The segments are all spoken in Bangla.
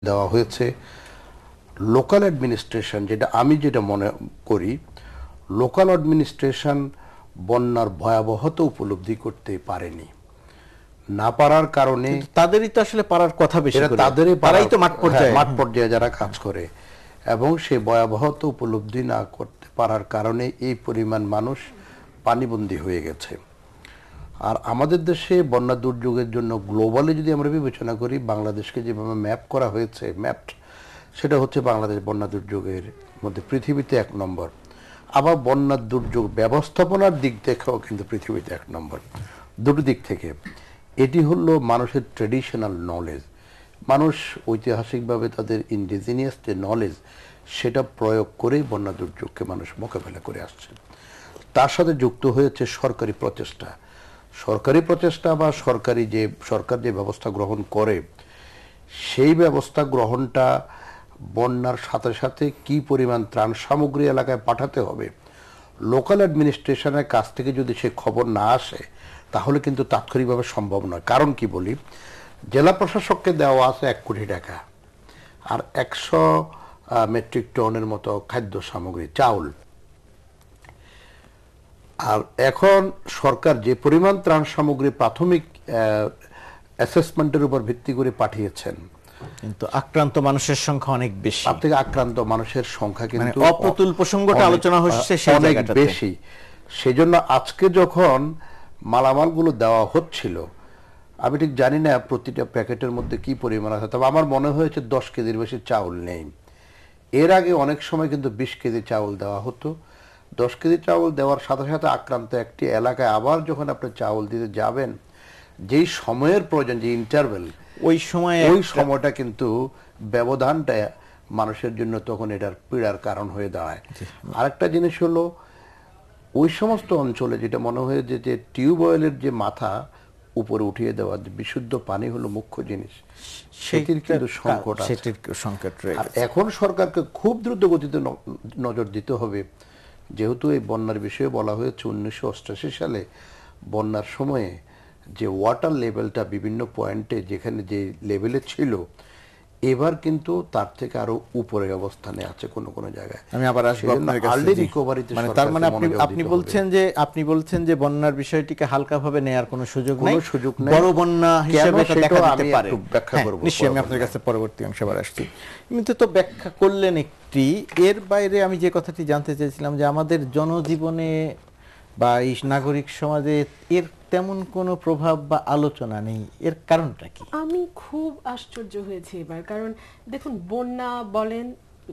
দেওয়া হয়েছে লোকাল অ্যাডমিনিস্ট্রেশন, যেটা মনে করি লোকাল অ্যাডমিনিস্ট্রেশন বন্যার ভয়াবহতা উপলব্ধি করতে পারেনি। না পারার কারণে তাদেরই তো আসলে পারার কথা বেশি করে, তারাই তো মাঠ পর্যায়ে যারা কাজ করে, এবং সেই ভয়াবহতা উপলব্ধি না করতে পারার কারণে এই পরিমাণ মানুষ পানিবন্দী হয়ে গেছে। আর আমাদের দেশে বন্যা দুর্যোগের জন্য গ্লোবালি যদি আমরা বিবেচনা করি, বাংলাদেশকে যেভাবে ম্যাপ করা হয়েছে, সেটা হচ্ছে বাংলাদেশ বন্যা দুর্যোগের মধ্যে পৃথিবীতে 1 নম্বর। আবার বন্যার দুর্যোগ ব্যবস্থাপনার দিক থেকেও কিন্তু পৃথিবীতে 1 নম্বর। দুটো দিক থেকে এটি হলো মানুষের ট্র্যাডিশনাল নলেজ। মানুষ ঐতিহাসিকভাবে তাদের ইন্ডিজিনিয়াস যে নলেজ, সেটা প্রয়োগ করেই বন্যা দুর্যোগকে মানুষ মোকাবেলা করে আসছে। তার সাথে যুক্ত হয়েছে সরকারি প্রচেষ্টা বা সরকার যে ব্যবস্থা গ্রহণ করে, সেই ব্যবস্থা গ্রহণটা বন্যার সাথে সাথে কি পরিমাণ ত্রাণ সামগ্রী এলাকায় পাঠাতে হবে, লোকাল অ্যাডমিনিস্ট্রেশনের কাছ থেকে যদি সে খবর না আসে, তাহলে কিন্তু তাৎক্ষণিকভাবে সম্ভব নয়। কারণ কি বলি, জেলা প্রশাসককে দেওয়া আছে 1 কোটি টাকা আর 100 মেট্রিক টনের মতো খাদ্য সামগ্রী, চাউল। আর এখন সরকার যে পরিমাণ ত্রাণ সামগ্রী প্রাথমিক অ্যাসেসমেন্টের উপর ভিত্তি করে পাঠিয়েছেন, কিন্তু আক্রান্ত মানুষের সংখ্যা অনেক বেশি। তার থেকে আক্রান্ত মানুষের সংখ্যা কিন্তু অপ্রতুল প্রসঙ্গটা আলোচনা হচ্ছে অনেক বেশি। সেজন্য আজকে যখন মালামালগুলো দেওয়া হচ্ছিল, আমি ঠিক জানি না প্রতিটা প্যাকেটের মধ্যে কি পরিমাণ আছে, তবে আমার মনে হয়েছে 10 কেজির বেশি চাউল নেই। এর আগে অনেক সময় কিন্তু 20 কেজি চাউল দেওয়া হতো। 10 কেজি চাউল দেওয়ার সাথে সাথে আক্রান্ত একটি এলাকায় আবার যখন আপনি চাউল দিতে যাবেন, যেই সময়ের প্রয়োজন, যে ইন্টারভেল, ওই সময়টা কিন্তু ব্যবধানটা মানুষের জন্য তখন এটার পীড়ার কারণ হয়ে দাঁড়ায়। আরেকটা জিনিস হলো, ওই সমস্ত অঞ্চলে যেটা মনে হয় যে টিউবওয়েলের যে মাথা উপরে উঠিয়ে দেওয়া বিশুদ্ধ পানি হলো মুখ্য জিনিস, সেটির কিন্তু সংকট রয়েছে। আর এখন সরকারকে খুব দ্রুত গতিতে নজর দিতে হবে, যেহেতু এই বন্যার বিষয়ে বলা হয়েছে 1988 সালে বন্যার সময়ে যে ওয়াটার লেভেলটা বিভিন্ন পয়েন্টে যেখানে যে লেভেলে ছিল, এবার কিন্তু তার থেকে আরো উপরে অবস্থানে আছে কোন কোন জায়গায়। আমি আবার আসবো আপনার কাছে। তার মানে আপনি বলছেন যে বন্যার বিষয়টিকে হালকাভাবে নেয়ার কোনো সুযোগ নাই, বড় বন্যা হিসেবে এটা দেখা দিতে পারে। ব্যাখ্যা করব নিশ্চয়ই, আমি আপনার কাছে পরবর্তী অংশে আবার আসছি। কিন্তু তো ব্যাখ্যা করলেন একটি, এর বাইরে আমি যে কথাটি জানতে চাইছিলাম যে আমাদের জনজীবনে বা এই নাগরিক সমাজে এর তেমন কোনো প্রভাব বা আলোচনা নেই, এর কারণটা কি? আমি খুব আশ্চর্য হয়েছি এবার। কারণ দেখুন, বন্যা বলেন,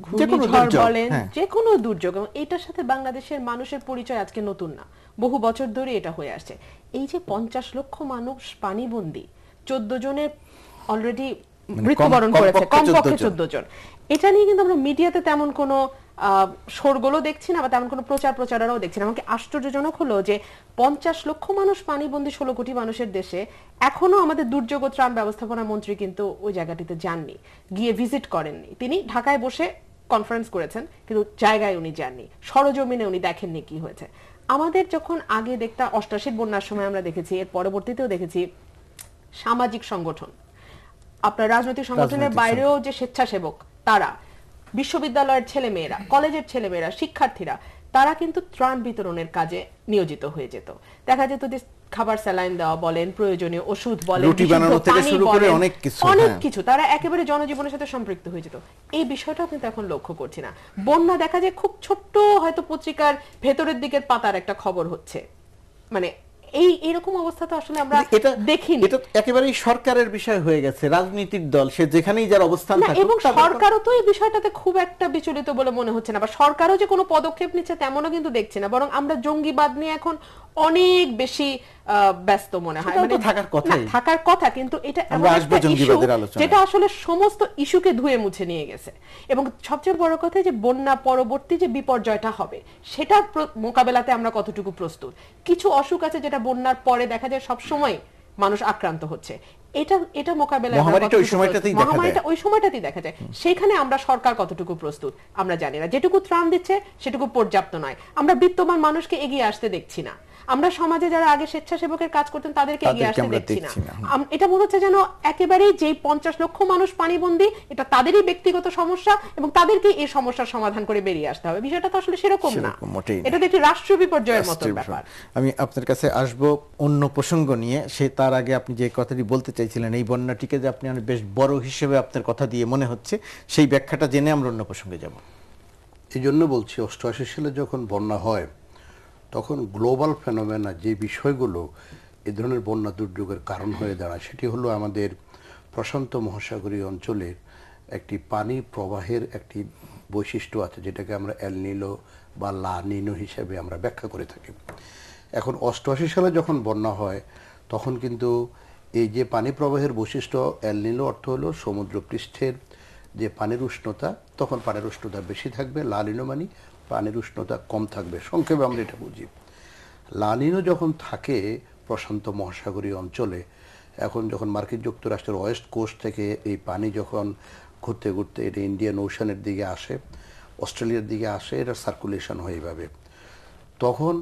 ঘূর্ণিঝড় বলেন, যে কোনো দুর্যোগ, এটার সাথে বাংলাদেশের মানুষের পরিচয় আজকে নতুন না, বহু বছর ধরে এটা হয়ে আসছে। এই যে 50 লক্ষ মানুষ পানিবন্দী, 14 জনের অলরেডি মৃত্যুবরণ করেছে, কমপক্ষে 14 জন, এটা নিয়ে কিন্তু আমরা মিডিয়াতে তেমন কোনো শোরগোলও দেখছি না বা তেমন কোনো প্রচারণাও দেখছি না। আমাকে আশ্চর্যজনক হলো যে 50 লক্ষ মানুষ পানিবন্দী 16 কোটি মানুষের দেশে এখনো আমাদের দুর্যোগ ও ত্রাণ ব্যবস্থাপনা মন্ত্রী কিন্তু ওই জায়গাটিতে যাননি, গিয়ে ভিজিট করেননি। তিনি ঢাকায় বসে কনফারেন্স করেছেন, কিন্তু জায়গায় উনি যাননি, সরজমিনে উনি দেখেননি কি হয়েছে। আমাদের যখন আগে দেখতাম 88 বন্যার সময় আমরা দেখেছি, এর পরবর্তীতেও দেখেছি সামাজিক সংগঠন, আপনার রাজনৈতিক সংগঠনের বাইরেও যে স্বেচ্ছাসেবক, তারা, বিশ্ববিদ্যালয়ের ছেলেমেয়েরা, কলেজের ছেলেমেয়েরা, শিক্ষার্থীরা, তারা কিন্তু ত্রাণ বিতরণের কাজে নিয়োজিত হয়ে যেত। দেখা যেত যে খাবার স্যালাইন দেওয়া বলেন, প্রয়োজনীয় ওষুধ বলেন, অনেক কিছু, তারা একেবারে জনজীবনের সাথে সম্পৃক্ত হয়ে যেত। এই বিষয়টাও কিন্তু এখন লক্ষ্য করছি না। বন্যা দেখা যায় খুব ছোট্ট, হয়তো পত্রিকার ভেতরের দিকের পাতার একটা খবর হচ্ছে, মানে এইরকম অবস্থা তো আসলে আমরা দেখিনি। এটা একেবারেই সরকারের বিষয় হয়ে গেছে, রাজনীতির দল সে যেখানেই যার অবস্থান থাকুক, এবং সরকারও তো এই বিষয়টাতে খুব একটা বিচলিত বলে মনে হচ্ছে না, বা সরকারও যে কোনো পদক্ষেপ নিচ্ছে তেমনও কিন্তু দেখছি না। বরং আমরা জঙ্গিবাদ নিয়ে এখন অনেক বেশি ব্যস্ত মনে হয়, মানে থাকার কথা, কিন্তু এটা যেটা আসলে সমস্ত ইস্যুকে ধুয়ে মুছে নিয়ে গেছে। এবং সবচেয়ে বড় কথা যে বন্যা পরবর্তী যে বিপর্যয়টা হবে, সেটার মোকাবেলাতে আমরা কতটুকু প্রস্তুত। কিছু অসুখ আছে যেটা বন্যার পরে দেখা যায় সব সময় মানুষ আক্রান্ত হচ্ছে, এটা মোকাবেলায় মহামারীটা ওই সময়টাতেই দেখা যায়। সেখানে আমরা সরকার কতটুকু প্রস্তুত আমরা জানি না। যেটুকু ত্রাণ দিচ্ছে সেটুকু পর্যাপ্ত নয়, আমরা বিত্তমান মানুষকে এগিয়ে আসতে দেখছি না। আমরা সমাজে যারা আগে স্বেচ্ছাসেবকের কাজ করতেন তাদেরকে এগিয়ে আসতে দেখছি না। এটা মনে হচ্ছে যেন একেবারেই যেই 50 লক্ষ মানুষ পানিবন্দী, এটা তাদেরই ব্যক্তিগত সমস্যা এবং তাদেরকে এই সমস্যার সমাধান করে বেরিয়ে আসতে হবে। বিষয়টা তো আসলে সেরকম না, এটা তো একটি রাষ্ট্র বিপর্যয়ের মতো ব্যাপার। আমি আপনার কাছে আসবো অন্য প্রসঙ্গ নিয়ে, সে তার আগে আপনি যে কথাটি বলতে চাইছিলেন এই বন্যাটিকে যে আপনি বেশ বড় হিসেবে আপনার কথা দিয়ে মনে হচ্ছে, সেই ব্যাখ্যাটা জেনে আমরা অন্য প্রসঙ্গে যাব। এই জন্য বলছি 88 সালে যখন বন্যা হয় তখন গ্লোবাল ফেনোমেনা যে বিষয়গুলো এই ধরনের বন্যা দুর্যোগের কারণ হয়ে দাঁড়ায় সেটি হলো আমাদের প্রশান্ত মহাসাগরীয় অঞ্চলের একটি পানি প্রবাহের একটি বৈশিষ্ট্য আছে, যেটাকে আমরা এল নিনো বা লা নিনো হিসেবে আমরা ব্যাখ্যা করে থাকি। এখন 88 সালে যখন বন্যা হয় তখন কিন্তু এই যে পানি প্রবাহের বৈশিষ্ট্য, এল নিনো অর্থ হলো সমুদ্র পৃষ্ঠের যে পানির উষ্ণতা, তখন পানির উষ্ণতা বেশি থাকবে। লা নিনো মানে পানির উষ্ণতা কম থাকবে, সংক্ষেপে আমরা এটা বুঝি। লা নিনো যখন থাকে প্রশান্ত মহাসাগরীয় অঞ্চলে, এখন যখন মার্কিন যুক্তরাষ্ট্রের ওয়েস্ট কোস্ট থেকে এই পানি যখন ঘুরতে ঘুরতে এটা ইন্ডিয়ান ওশানের দিকে আসে, অস্ট্রেলিয়ার দিকে আসে, এটা সার্কুলেশন হয়ে যাবে, তখন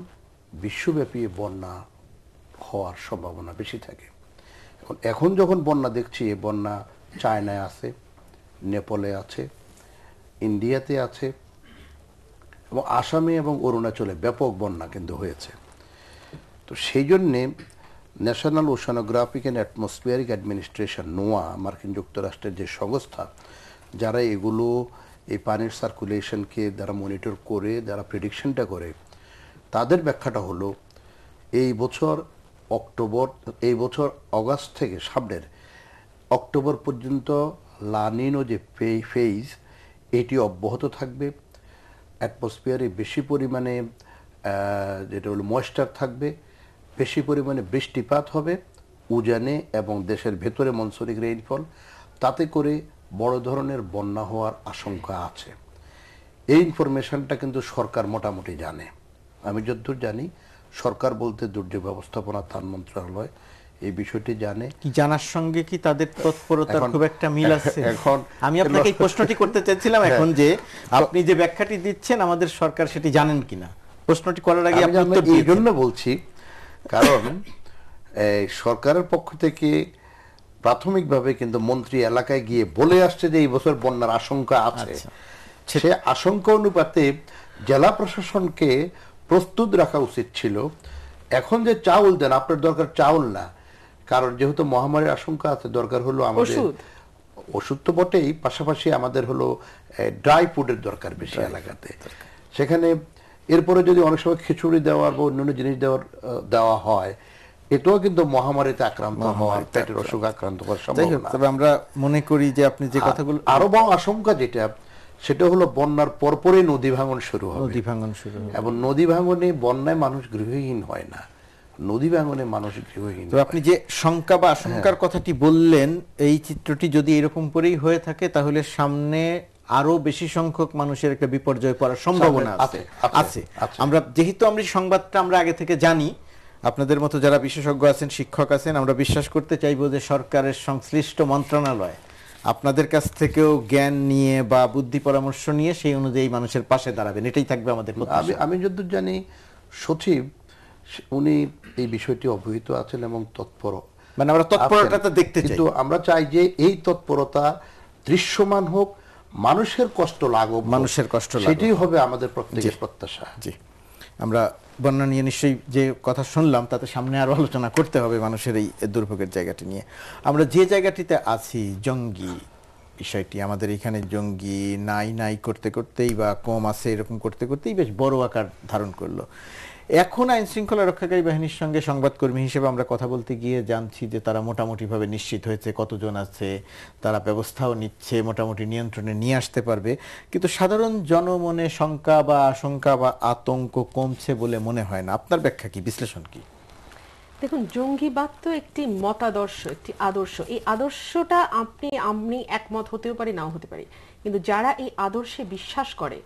বিশ্বব্যাপী বন্যা হওয়ার সম্ভাবনা বেশি থাকে। এখন যখন বন্যা দেখছি, বন্যা চায়নায় আছে, নেপালে আছে, ইন্ডিয়াতে আছে এবং আসামে এবং অরুণাচলে ব্যাপক বন্যা কিন্তু হয়েছে। তো সেই জন্যে national oceanographic and atmospheric administration, নোয়া, মার্কিন যুক্তরাষ্ট্রের যে সংস্থা, যারা এগুলো এই পানির সার্কুলেশনকে যারা মনিটর করে, যারা প্রেডিকশনটা করে, তাদের ব্যাখ্যাটা হলো এই বছর অগাস্ট থেকে সামনের অক্টোবর পর্যন্ত লা নিনো যে ফেজ এটি অব্যাহত থাকবে। অ্যাটমসফিয়ারে বেশি পরিমাণে যেটা হলো ময়েশ্চার থাকবে, বেশি পরিমাণে বৃষ্টিপাত হবে উজানে এবং দেশের ভেতরে মনসুনিক রেইনফল, তাতে করে বড় ধরনের বন্যা হওয়ার আশঙ্কা আছে। এই ইনফরমেশনটা কিন্তু সরকার মোটামুটি জানে। আমি যতদূর জানি সরকার বলতে দুর্যোগ ব্যবস্থাপনা ত্রাণ মন্ত্রণালয় এই বিষয়টি জানে। কি জানার সঙ্গে কি তাদের তৎপরতার খুব একটা মিল আছে? এখন আমি আপনাকে এই প্রশ্নটি করতে চাইছিলাম এখন, যে আপনি যে ব্যাখ্যাটি দিচ্ছেন আমাদের সরকার সেটি জানেন কিনা, প্রশ্নটি করার আগে আপনি উত্তর এই জন্য বলছি, কারণ সরকারের পক্ষ থেকে প্রাথমিকভাবে কিন্তু মন্ত্রী এলাকায় গিয়ে বলে আসছে যে এই বছর বন্যার আশঙ্কা আছে। সে আশঙ্কা অনুপাতে জেলা প্রশাসনকে প্রস্তুত রাখা উচিত ছিল। এখন যে চাউল দেন, আপনার দরকার চাউল না, কারণ যেহেতু মহামারীর আশঙ্কা আছে, দরকার হলো আমাদের ওষুধ তো বটেই, পাশাপাশি আমাদের হলো ড্রাই ফুডের দরকার বেশি এলাকাতে। সেখানে এরপরে যদি অনেক সময় খিচুড়ি দেওয়ার বা অন্যান্য জিনিস দেওয়া হয়, এটাও কিন্তু মহামারীতে আক্রান্ত হওয়ার, পেটের অসুখ আক্রান্ত হওয়ার সম্ভাবনা। তবে আমরা মনে করি যে আপনি যে কথাগুলো, আরো বড় আশঙ্কা যেটা, সেটা হলো বন্যার পরপরই নদী ভাঙন শুরু হবে। এবং নদী ভাঙনে বন্যায় মানুষ গৃহহীন হয় না, নদী ভাঙনে মানুষ গৃহহীন। তো আপনি যে শঙ্কা বা আশঙ্কার কথাটি বললেন, এই চিত্রটি যদি এরকম করেই হয়ে থাকে তাহলে সামনে আরো বেশি সংখ্যক মানুষের একটা বিপর্যয় পড়ার সম্ভাবনা আছে। আমরা যেহেতু সংবাদটা আমরা আগে থেকে জানি, আপনাদের মতো যারা বিশেষজ্ঞ আছেন, শিক্ষক আছেন, আমরা বিশ্বাস করতে চাইবো যে সরকারের সংশ্লিষ্ট মন্ত্রণালয় আপনাদের কাছ থেকেও জ্ঞান নিয়ে বা বুদ্ধি পরামর্শ নিয়ে সেই অনুযায়ী মানুষের পাশে দাঁড়াবেন, এটাই থাকবে আমাদের। আমি যতদূর জানি সচিব উনি এই বিষয়টি অবহিত আছেন এবং তৎপর, মানে আমরা তৎপরতা দেখতে চাই, কিন্তু আমরা চাই যে এই তৎপরতা দৃশ্যমান হোক, মানুষের কষ্ট লাগুক, সেটাই হবে আমাদের প্রত্যেকের প্রত্যাশা। জি, আমরা বন্যা নিয়ে নিশ্চয়ই যে কথা শুনলাম তাতে সামনে আরো আলোচনা করতে হবে মানুষের এই দুর্ভোগের জায়গাটি নিয়ে। আমরা যে জায়গাটিতে আছি, জঙ্গি বিষয়টি, আমাদের এখানে জঙ্গি নাই করতে করতেই বা কম আছে এরকম করতে করতেই বেশ বড় আকার ধারণ করলো। এখন আইন শৃঙ্খলা রক্ষাকারী বাহিনীর সঙ্গে সংবাদকর্মী হিসেবে আমরা কথা বলতে গিয়ে জানছি যে তারা মোটামুটিভাবে নিশ্চিত হয়েছে কতজন আছে, তারা ব্যবস্থাও নিচ্ছে, মোটামুটি নিয়ন্ত্রণে নিয়ে আসতে পারবে। কিন্তু সাধারণ জনমনে শঙ্কা বা আশঙ্কা বা আতঙ্ক কমছে বলে মনে হয় না। আপনার ব্যাখ্যা কি, বিশ্লেষণ কি? দেখুন, জঙ্গিবাদ তো একটি মতাদর্শ, একটি আদর্শ। এই আদর্শটা আমি একমত হতেও পারি, নাও হতে পারি, কিন্তু যারা এই আদর্শে বিশ্বাস করে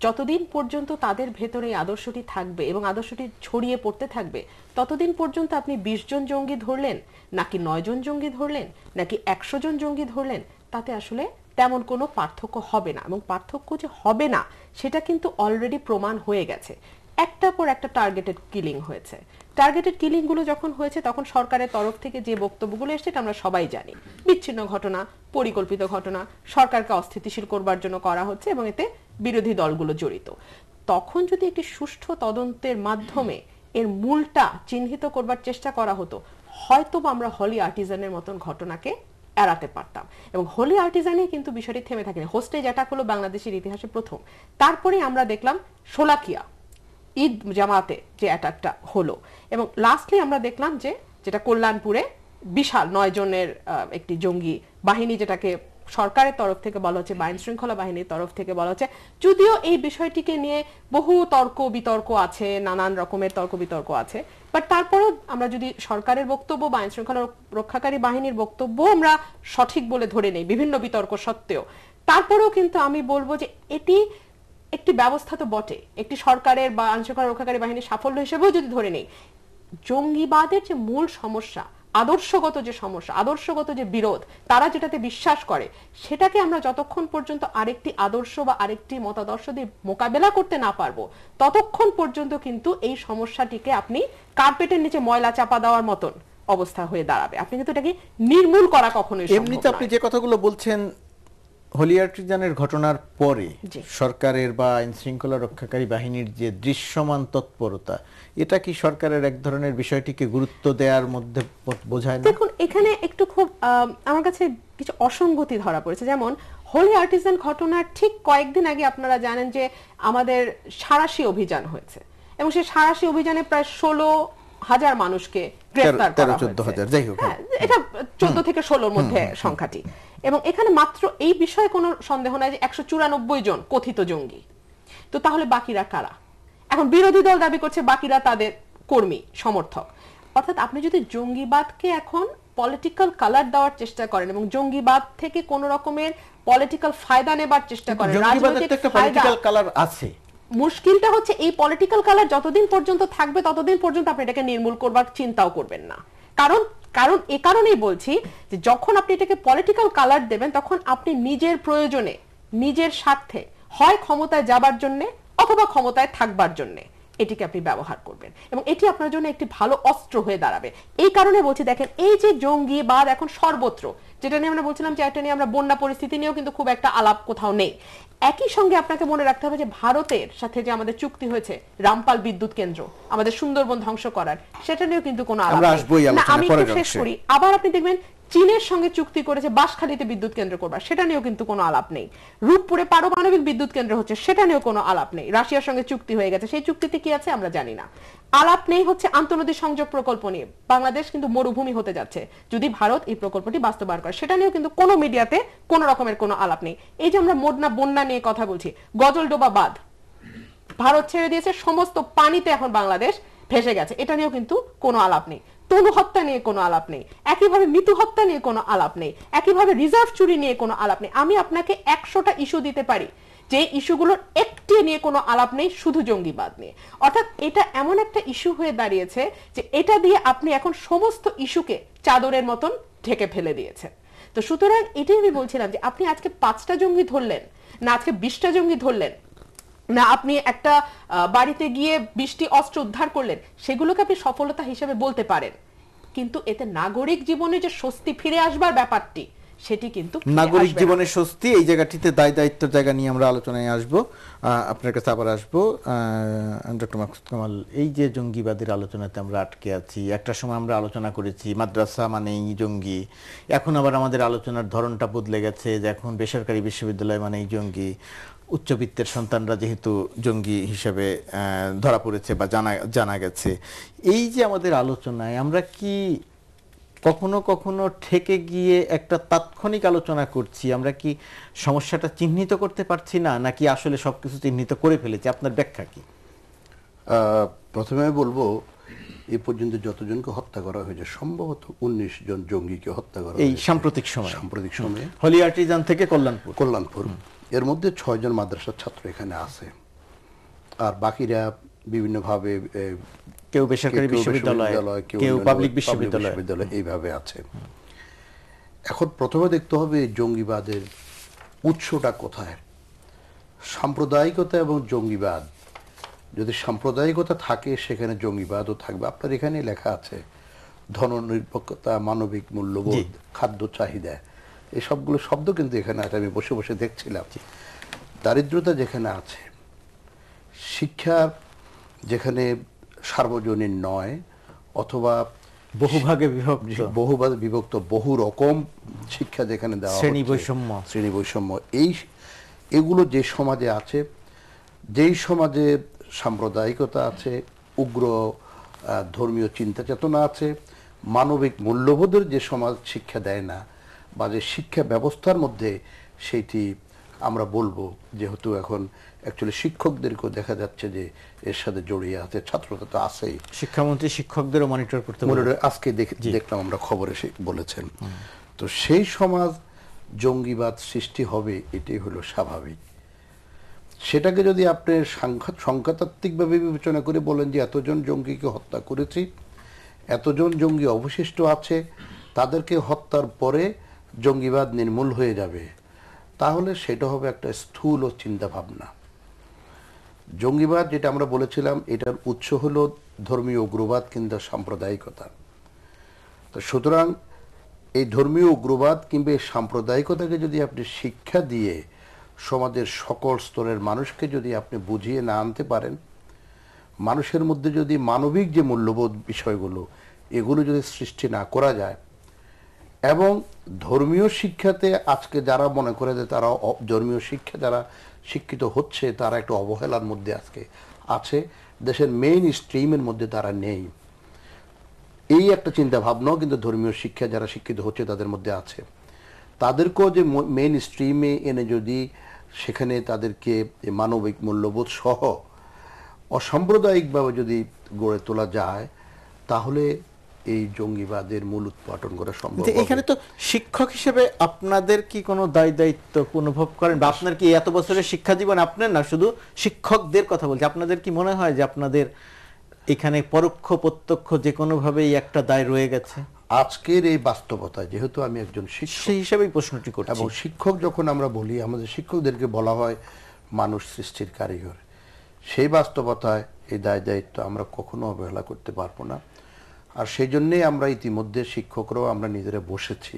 যতদিন পর্যন্ত তাদের ভেতরে এই আদর্শটি থাকবে এবং আদর্শটি ছড়িয়ে পড়তে থাকবে, ততদিন পর্যন্ত আপনি 20 জন জঙ্গি ধরলেন নাকি 9 জন জঙ্গি ধরলেন নাকি 100 জন জঙ্গি ধরলেন, তাতে আসলে তেমন কোনো পার্থক্য হবে না। এবং পার্থক্য যে হবে না সেটা কিন্তু অলরেডি প্রমাণ হয়ে গেছে। একটার পর একটা টার্গেটেড কিলিং হয়েছে। টার্গেটেড কিলিং গুলো যখন হয়েছে তখন সরকারের তরফ থেকে যে বক্তব্যগুলো এসেছে এটা আমরা সবাই জানি, বিচ্ছিন্ন ঘটনা, পরিকল্পিত ঘটনা, সরকারকে অস্থিতিশীল করবার জন্য করা হচ্ছে এবং এতে বিরোধী দলগুলো জড়িত। তখন যদি একটি সুষ্ঠু তদন্তের মাধ্যমে এর মূলটা চিহ্নিত করবার চেষ্টা করা হতো, হয়তো আমরা হলি আর্টিজানের মতন ঘটনাকে এড়াতে পারতাম। এবং হোলি আর্টিজানে কিন্তু বিষয়টি থেমে থাকেনি। হোস্টেজ অ্যাটাক হলো বাংলাদেশের ইতিহাসে প্রথম, তারপরে আমরা দেখলাম শোলাকিয়া ঈদ জামাতে যে অ্যাটাকটা হলো, এবং লাস্টলি আমরা দেখলাম যে যেটা কল্যাণপুরে বিশাল 9 জনের একটি জঙ্গি বাহিনী, যেটাকে সরকারের তরফ থেকে বলা হচ্ছে বা আইন শৃঙ্খলা বাহিনীর তরফ থেকে বলা হচ্ছে, যদিও এই বিষয়টিকে নিয়ে বহু তর্ক বিতর্ক আছে, নানান রকমের তর্ক বিতর্ক আছে, বাট তারপরেও আমরা যদি সরকারের বক্তব্য বা আইন শৃঙ্খলা রক্ষাকারী বাহিনীর বক্তব্য আমরা সঠিক বলে ধরে নেই বিভিন্ন বিতর্ক সত্ত্বেও, তারপরেও কিন্তু আমি বলবো যে এটি একটি ব্যবস্থা তো বটে, একটি সরকারের বা আইন শৃঙ্খলা রক্ষাকারী বাহিনীর সাফল্য হিসেবেও যদি ধরে নেই, জঙ্গিবাদের যে মূল সমস্যা, আদর্শগত যে সমস্যা, আদর্শগত যে বিরোধ, তারা যেটাতে বিশ্বাস করে, সেটাকে আমরা যতক্ষণ পর্যন্ত আরেকটি আদর্শ বা আরেকটি মতাদর্শ দিয়ে মোকাবেলা করতে না পারবো, ততক্ষণ পর্যন্ত কিন্তু এই সমস্যাটিকে আপনি কার্পেটের নিচে ময়লা চাপা দেওয়ার মতন অবস্থা হয়ে দাঁড়াবে। আপনি কিন্তু এটাকে নির্মূল করা কখনোই সম্ভব নয়। এমনিতে আপনি যে কথাগুলো বলছেন হোলি আর্টিজানের ঘটনার পরে সরকারের বা আইন শৃঙ্খলা রক্ষাকারী বাহিনীর যে দৃশ্যমান তৎপরতা, এটা কি সরকারের এক ধরনের বিষয়টিকে গুরুত্ব দেওয়ার মধ্যে বোঝায় না? দেখুন, এখানে একটু খুব আমার কাছে কিছু অসঙ্গতি ধরা পড়েছে। যেমন হোলি আর্টিজান ঘটনার ঠিক কয়েকদিন আগে আপনারা জানেন যে আমাদের সাঁড়াশি অভিযান হয়েছে, এবং সেই সাঁড়াশি অভিযানে প্রায় 16,000 মানুষকে গ্রেফতার করা হয়েছে। এটা 14 থেকে 16 মধ্যে সংখ্যাটি, এবং এখানে মাত্র এই বিষয়ে কোনো সন্দেহ নাই যে 194 জন কথিত জঙ্গি। তো তাহলে বাকিরা কারা? এখন বিরোধী দল দাবি করছে বাকিরা তাদের কর্মী সমর্থক। অর্থাৎ আপনি যদি জঙ্গিবাদকে এখন পলিটিক্যাল কালার দেওয়ার চেষ্টা করেন এবং জঙ্গিবাদ থেকে কোন রকমের পলিটিক্যাল ফায়দা নেবার চেষ্টা করেন, রাজনৈতিক পলিটিক্যাল কালার আছে, মুশকিলটা হচ্ছে এই পলিটিক্যাল কালার যতদিন পর্যন্ত থাকবে ততদিন পর্যন্ত আপনি এটাকে নির্মূল করবার চিন্তাও করবেন না। কারণ এই কারণেই বলছি যে যখন আপনি এটাকে পলিটিক্যাল কালার দেবেন, তখন আপনি নিজের প্রয়োজনে, নিজের স্বার্থে, হয় ক্ষমতায় যাবার জন্য অথবা ক্ষমতায় থাকবার জন্য এটিকে আপনি ব্যবহার করবেন, এবং এটি আপনার জন্য একটি ভালো অস্ত্র হয়ে দাঁড়াবে। এই কারণে বলছি, দেখেন এই যে জঙ্গিবাদ এখন সর্বত্র, যেটা নিয়ে আমরা বলছিলাম যে এটা নিয়ে আমরা বন্যা পরিস্থিতি নিয়েও কিন্তু খুব একটা আলাপ কোথাও নেই। একই সঙ্গে আপনাকে মনে রাখতে হবে যে ভারতের সাথে যে আমাদের চুক্তি হয়েছে রামপাল বিদ্যুৎ কেন্দ্র আমাদের সুন্দরবন ধ্বংস করার, সেটা নিয়েও কিন্তু কোনো আলাপ নেই। আমি একটু শেষ করি। আবার আপনি দেখবেন চীনের সঙ্গে চুক্তি করেছে বাঁশখালীতে বিদ্যুৎ কেন্দ্র করবার, সেটা নিয়েও কিন্তু কোনো আলাপ নেই। রূপপুরে পারমাণবিক বিদ্যুৎ কেন্দ্র হচ্ছে, সেটা নিয়েও কোনো আলাপ নেই। রাশিয়ার সঙ্গে চুক্তি হয়ে গেছে, সেই চুক্তিতে কি আছে আমরা জানি না। আলাপ নেই হচ্ছে আন্তঃনদী সংযোগ প্রকল্প নিয়ে। বাংলাদেশ কিন্তু মরুভূমি হতে যাচ্ছে যদি ভারত এই প্রকল্পটি বাস্তবায়ন করে, সেটা নিয়েও কিন্তু কোনো মিডিয়াতে কোনো রকমের কোনো আলাপ নেই। এই যে আমরা বন্যা নিয়ে কথা বলছি, গজলডোবা বাঁধ ভারত ছেড়ে দিয়েছে, সমস্ত পানিতে এখন বাংলাদেশ ভেসে গেছে, এটা নিয়েও কিন্তু কোনো আলাপ নেই। তনু হত্যা নিয়ে কোনো আলাপ নেই, একইভাবে মৃত্যু হত্যা নিয়ে কোনো আলাপ নেই, একইভাবে রিজার্ভ চুরি নিয়ে কোনো আলাপ নেই। আমি আপনাকে 100টা ইস্যু দিতে পারি যে ইস্যুগুলোর একটি নিয়ে কোনো আলাপ নেই, শুধু জঙ্গিবাদ নিয়ে। অর্থাৎ এটা এমন একটা ইস্যু হয়ে দাঁড়িয়েছে যে এটা দিয়ে আপনি এখন সমস্ত ইস্যুকে চাদরের মতন ঢেকে ফেলে দিয়েছেন। তো সুতরাং এটাই আমি বলছিলাম যে আপনি আজকে 5টা জঙ্গি ধরলেন না আজকে 20টা জঙ্গি ধরলেন, না আপনি একটা বাড়িতে গিয়ে 20টি অস্ত্র উদ্ধার করলেন, সেগুলোকে আপনি সফলতা হিসেবে বলতে পারেন, কিন্তু এতে নাগরিক জীবনে যে স্বস্তি ফিরে আসবার ব্যাপারটি, সেটি কিন্তু নাগরিক জীবনের স্বস্তি, এই জায়গাটিতে দায় দায়িত্বের জায়গা নিয়ে আমরা আলোচনায় আসব, আপনার কাছে আবার আসবো। ডক্টর মাকসুদ কামাল, এই যে জঙ্গিবাদের আলোচনাতে আমরা আটকে আছি, একটা সময় আমরা আলোচনা করেছি মাদ্রাসা মানেই জঙ্গি, এখন আবার আমাদের আলোচনার ধরনটা বদলে গেছে যে এখন বেসরকারি বিশ্ববিদ্যালয় মানেই জঙ্গি, উচ্চবিত্তের সন্তানরা যেহেতু জঙ্গি হিসেবে ধরা পড়েছে বা জানা গেছে। এই যে আমাদের আলোচনায় আমরা কি কখনো কখনো ঠেকে গিয়ে একটা তাৎক্ষণিক আলোচনা করছি, আমরা কি সমস্যাটা চিহ্নিত করতে পারছি না, নাকি আসলে সবকিছু চিহ্নিত করে ফেলেছি? আপনার ব্যাখ্যা কি? প্রথমে বলবো, এ পর্যন্ত যতজনকে হত্যা করা হয়েছে সম্ভবত 19 জন জঙ্গিকে হত্যা করা এই সাম্প্রতিক সময়ে হোলি আর্টিজান থেকে কল্যাণপুর। এর মধ্যে 6 জন মাদ্রাসার ছাত্র এখানে আছে, আর বাকিরা বিভিন্নভাবে কেউ বেসরকারি বিশ্ববিদ্যালয়, কেউ পাবলিক বিশ্ববিদ্যালয় এইভাবে আছে। এখন প্রথমে দেখতে হবে জঙ্গিবাদের উৎসটা কোথায়। সাম্প্রদায়িকতা এবং জঙ্গিবাদ যদি সাম্প্রদায়িকতা থাকে সেখানে জঙ্গিবাদও থাকবে। আপনার এখানে লেখা আছে ধননিরপেক্ষতা, মানবিক মূল্যবোধ, খাদ্য চাহিদা, এই সবগুলো শব্দ কিন্তু এখানে আছে। আমি বসে বসে দেখছিলাম। দারিদ্রতা যেখানে আছে, শিক্ষা যেখানে সার্বজনীন নয় অথবা বহুভাগে বিভক্ত বহু রকম শিক্ষা যেখানে দেওয়া হচ্ছে, শ্রেণী বৈষম্য, এগুলো যে সমাজে আছে, যেই সমাজে সাম্প্রদায়িকতা আছে, উগ্র ধর্মীয় চিন্তা চেতনা আছে, মানবিক মূল্যবোধের যে সমাজ শিক্ষা দেয় না, বা যে শিক্ষা ব্যবস্থার মধ্যে সেইটি আমরা বলবো, যেহেতু এখন অ্যাকচুয়ালি শিক্ষকদেরকেও দেখা যাচ্ছে যে এর সাথে জড়িয়ে আছে, ছাত্রতা তো আছেই, শিক্ষামন্ত্রী শিক্ষকদেরও মনিটর করতে আজকে দেখলাম আমরা খবরে বলেছেন। তো সেই সমাজ জঙ্গিবাদ সৃষ্টি হবে, এটাই হলো স্বাভাবিক। সেটাকে যদি আপনি সংখ্যাতাত্ত্বিকভাবে বিবেচনা করে বলেন যে এতজন জঙ্গিকে হত্যা করেছি, এতজন জঙ্গি অবশিষ্ট আছে, তাদেরকে হত্যার পরে জঙ্গিবাদ নির্মূল হয়ে যাবে, তাহলে সেটা হবে একটা স্থূল চিন্তা ভাবনা। জঙ্গিবাদ যেটা আমরা বলেছিলাম, এটার উৎস হলো ধর্মীয় উগ্রবাদ কিংবা সাম্প্রদায়িকতা। তো সুতরাং এই ধর্মীয় উগ্রবাদ কিংবা এই সাম্প্রদায়িকতাকে যদি আপনি শিক্ষা দিয়ে সমাজের সকল স্তরের মানুষকে যদি আপনি বুঝিয়ে না আনতে পারেন, মানুষের মধ্যে যদি মানবিক যে মূল্যবোধ বিষয়গুলো, এগুলো যদি সৃষ্টি না করা যায়, এবং ধর্মীয় শিক্ষাতে আজকে যারা মনে করে যে তারা ধর্মীয় শিক্ষা যারা শিক্ষিত হচ্ছে, তারা একটা অবহেলার মধ্যে আজকে আছে, দেশের মেইন স্ট্রিমের মধ্যে তারা নেই, এই একটা চিন্তা ভাবনাও কিন্তু ধর্মীয় শিক্ষা যারা শিক্ষিত হচ্ছে তাদের মধ্যে আছে। তাদেরকেও যে মেইন স্ট্রিমে এনে যদি সেখানে তাদেরকে মানবিক মূল্যবোধ সহ অসাম্প্রদায়িকভাবে যদি গড়ে তোলা যায়, তাহলে এই জঙ্গিবাদের মূল উৎপাটন করা সম্ভব। এখানে তো শিক্ষক হিসেবে আপনাদের কি কোনো দায়িত্ব অনুভব করেন, বা আপনার কি এত বছরের শিক্ষা জীবন, আপনার না শুধু শিক্ষকদের কথা বলছি, আপনাদের কি মনে হয় যে আপনাদের এখানে পরোক্ষ প্রত্যক্ষ যে কোনো ভাবেই একটা দায় রয়ে গেছে আজকের এই বাস্তবতায়? যেহেতু আমি একজন শিক্ষক, সেই হিসেবেই প্রশ্নটি করছি। এবং শিক্ষক যখন আমরা বলি, আমাদের শিক্ষকদেরকে বলা হয় মানুষ সৃষ্টির কারিগর, সেই বাস্তবতায় এই দায়িত্ব আমরা কখনো অবহেলা করতে পারবো না। আর সেই জন্যেই আমরা ইতিমধ্যে শিক্ষকরাও আমরা নিজেরা বসেছি,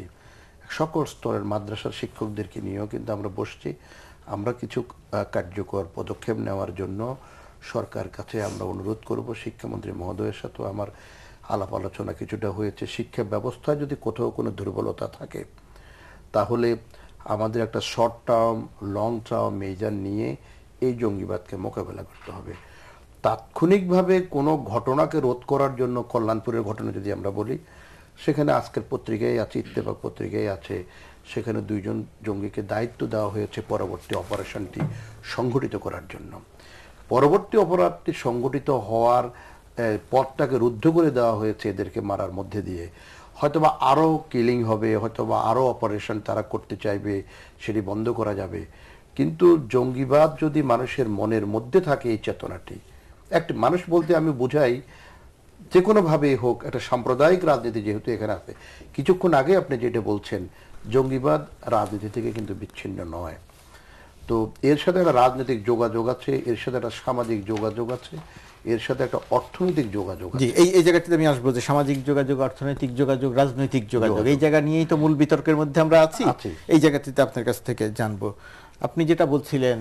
সকল স্তরের মাদ্রাসার শিক্ষকদেরকে নিয়েও কিন্তু আমরা বসছি। আমরা কিছু কার্যকর পদক্ষেপ নেওয়ার জন্য সরকার কাছে আমরা অনুরোধ করব। শিক্ষামন্ত্রী মহোদয়ের সাথেও আমার আলাপ আলোচনা কিছুটা হয়েছে। শিক্ষা ব্যবস্থায় যদি কোথাও কোনো দুর্বলতা থাকে, তাহলে আমাদের একটা short term long term measure নিয়ে এই জঙ্গিবাদকে মোকাবেলা করতে হবে। তাৎক্ষণিকভাবে কোনো ঘটনাকে রোধ করার জন্য, কল্যাণপুরের ঘটনা যদি আমরা বলি, সেখানে আজকের পত্রিকায় আছে, ইত্তেফাক পত্রিকায় আছে, সেখানে 2 জন জঙ্গিকে দায়িত্ব দেওয়া হয়েছে পরবর্তী অপারেশনটি সংগঠিত করার জন্য। পরবর্তী অপরাধটি সংগঠিত হওয়ার পথটাকে রুদ্ধ করে দেওয়া হয়েছে এদেরকে মারার মধ্যে দিয়ে। হয়তোবা আরও কিলিং হবে, হয়তোবা আরও অপারেশন তারা করতে চাইবে, সেটি বন্ধ করা যাবে। কিন্তু জঙ্গিবাদ যদি মানুষের মনের মধ্যে থাকে, এই চেতনাটি, একটা মানুষ বলতে আমি বুঝাই যে কোনোভাবেই হোক, একটা সাম্প্রদায়িক রাজনীতি যেহেতু এখানে আছে, কিছুক্ষণ আগে আপনি যেটা বলছেন, জঙ্গিবাদ রাজনীতি থেকে কিন্তু বিচ্ছিন্ন নয়। তো এর সাথে একটা রাজনৈতিক যোগাযোগ আছে, এর সাথে একটা সামাজিক যোগাযোগ আছে, এর সাথে একটা অর্থনৈতিক যোগাযোগ আছে। এই জায়গাটিতে আমি আসবো যে সামাজিক যোগাযোগ, অর্থনৈতিক যোগাযোগ, রাজনৈতিক যোগাযোগ, এই জায়গা নিয়েই তো মূল বিতর্কের মধ্যে আমরা আছি। এই জায়গাটিতে আপনার কাছ থেকে জানবো, আপনি যেটা বলছিলেন,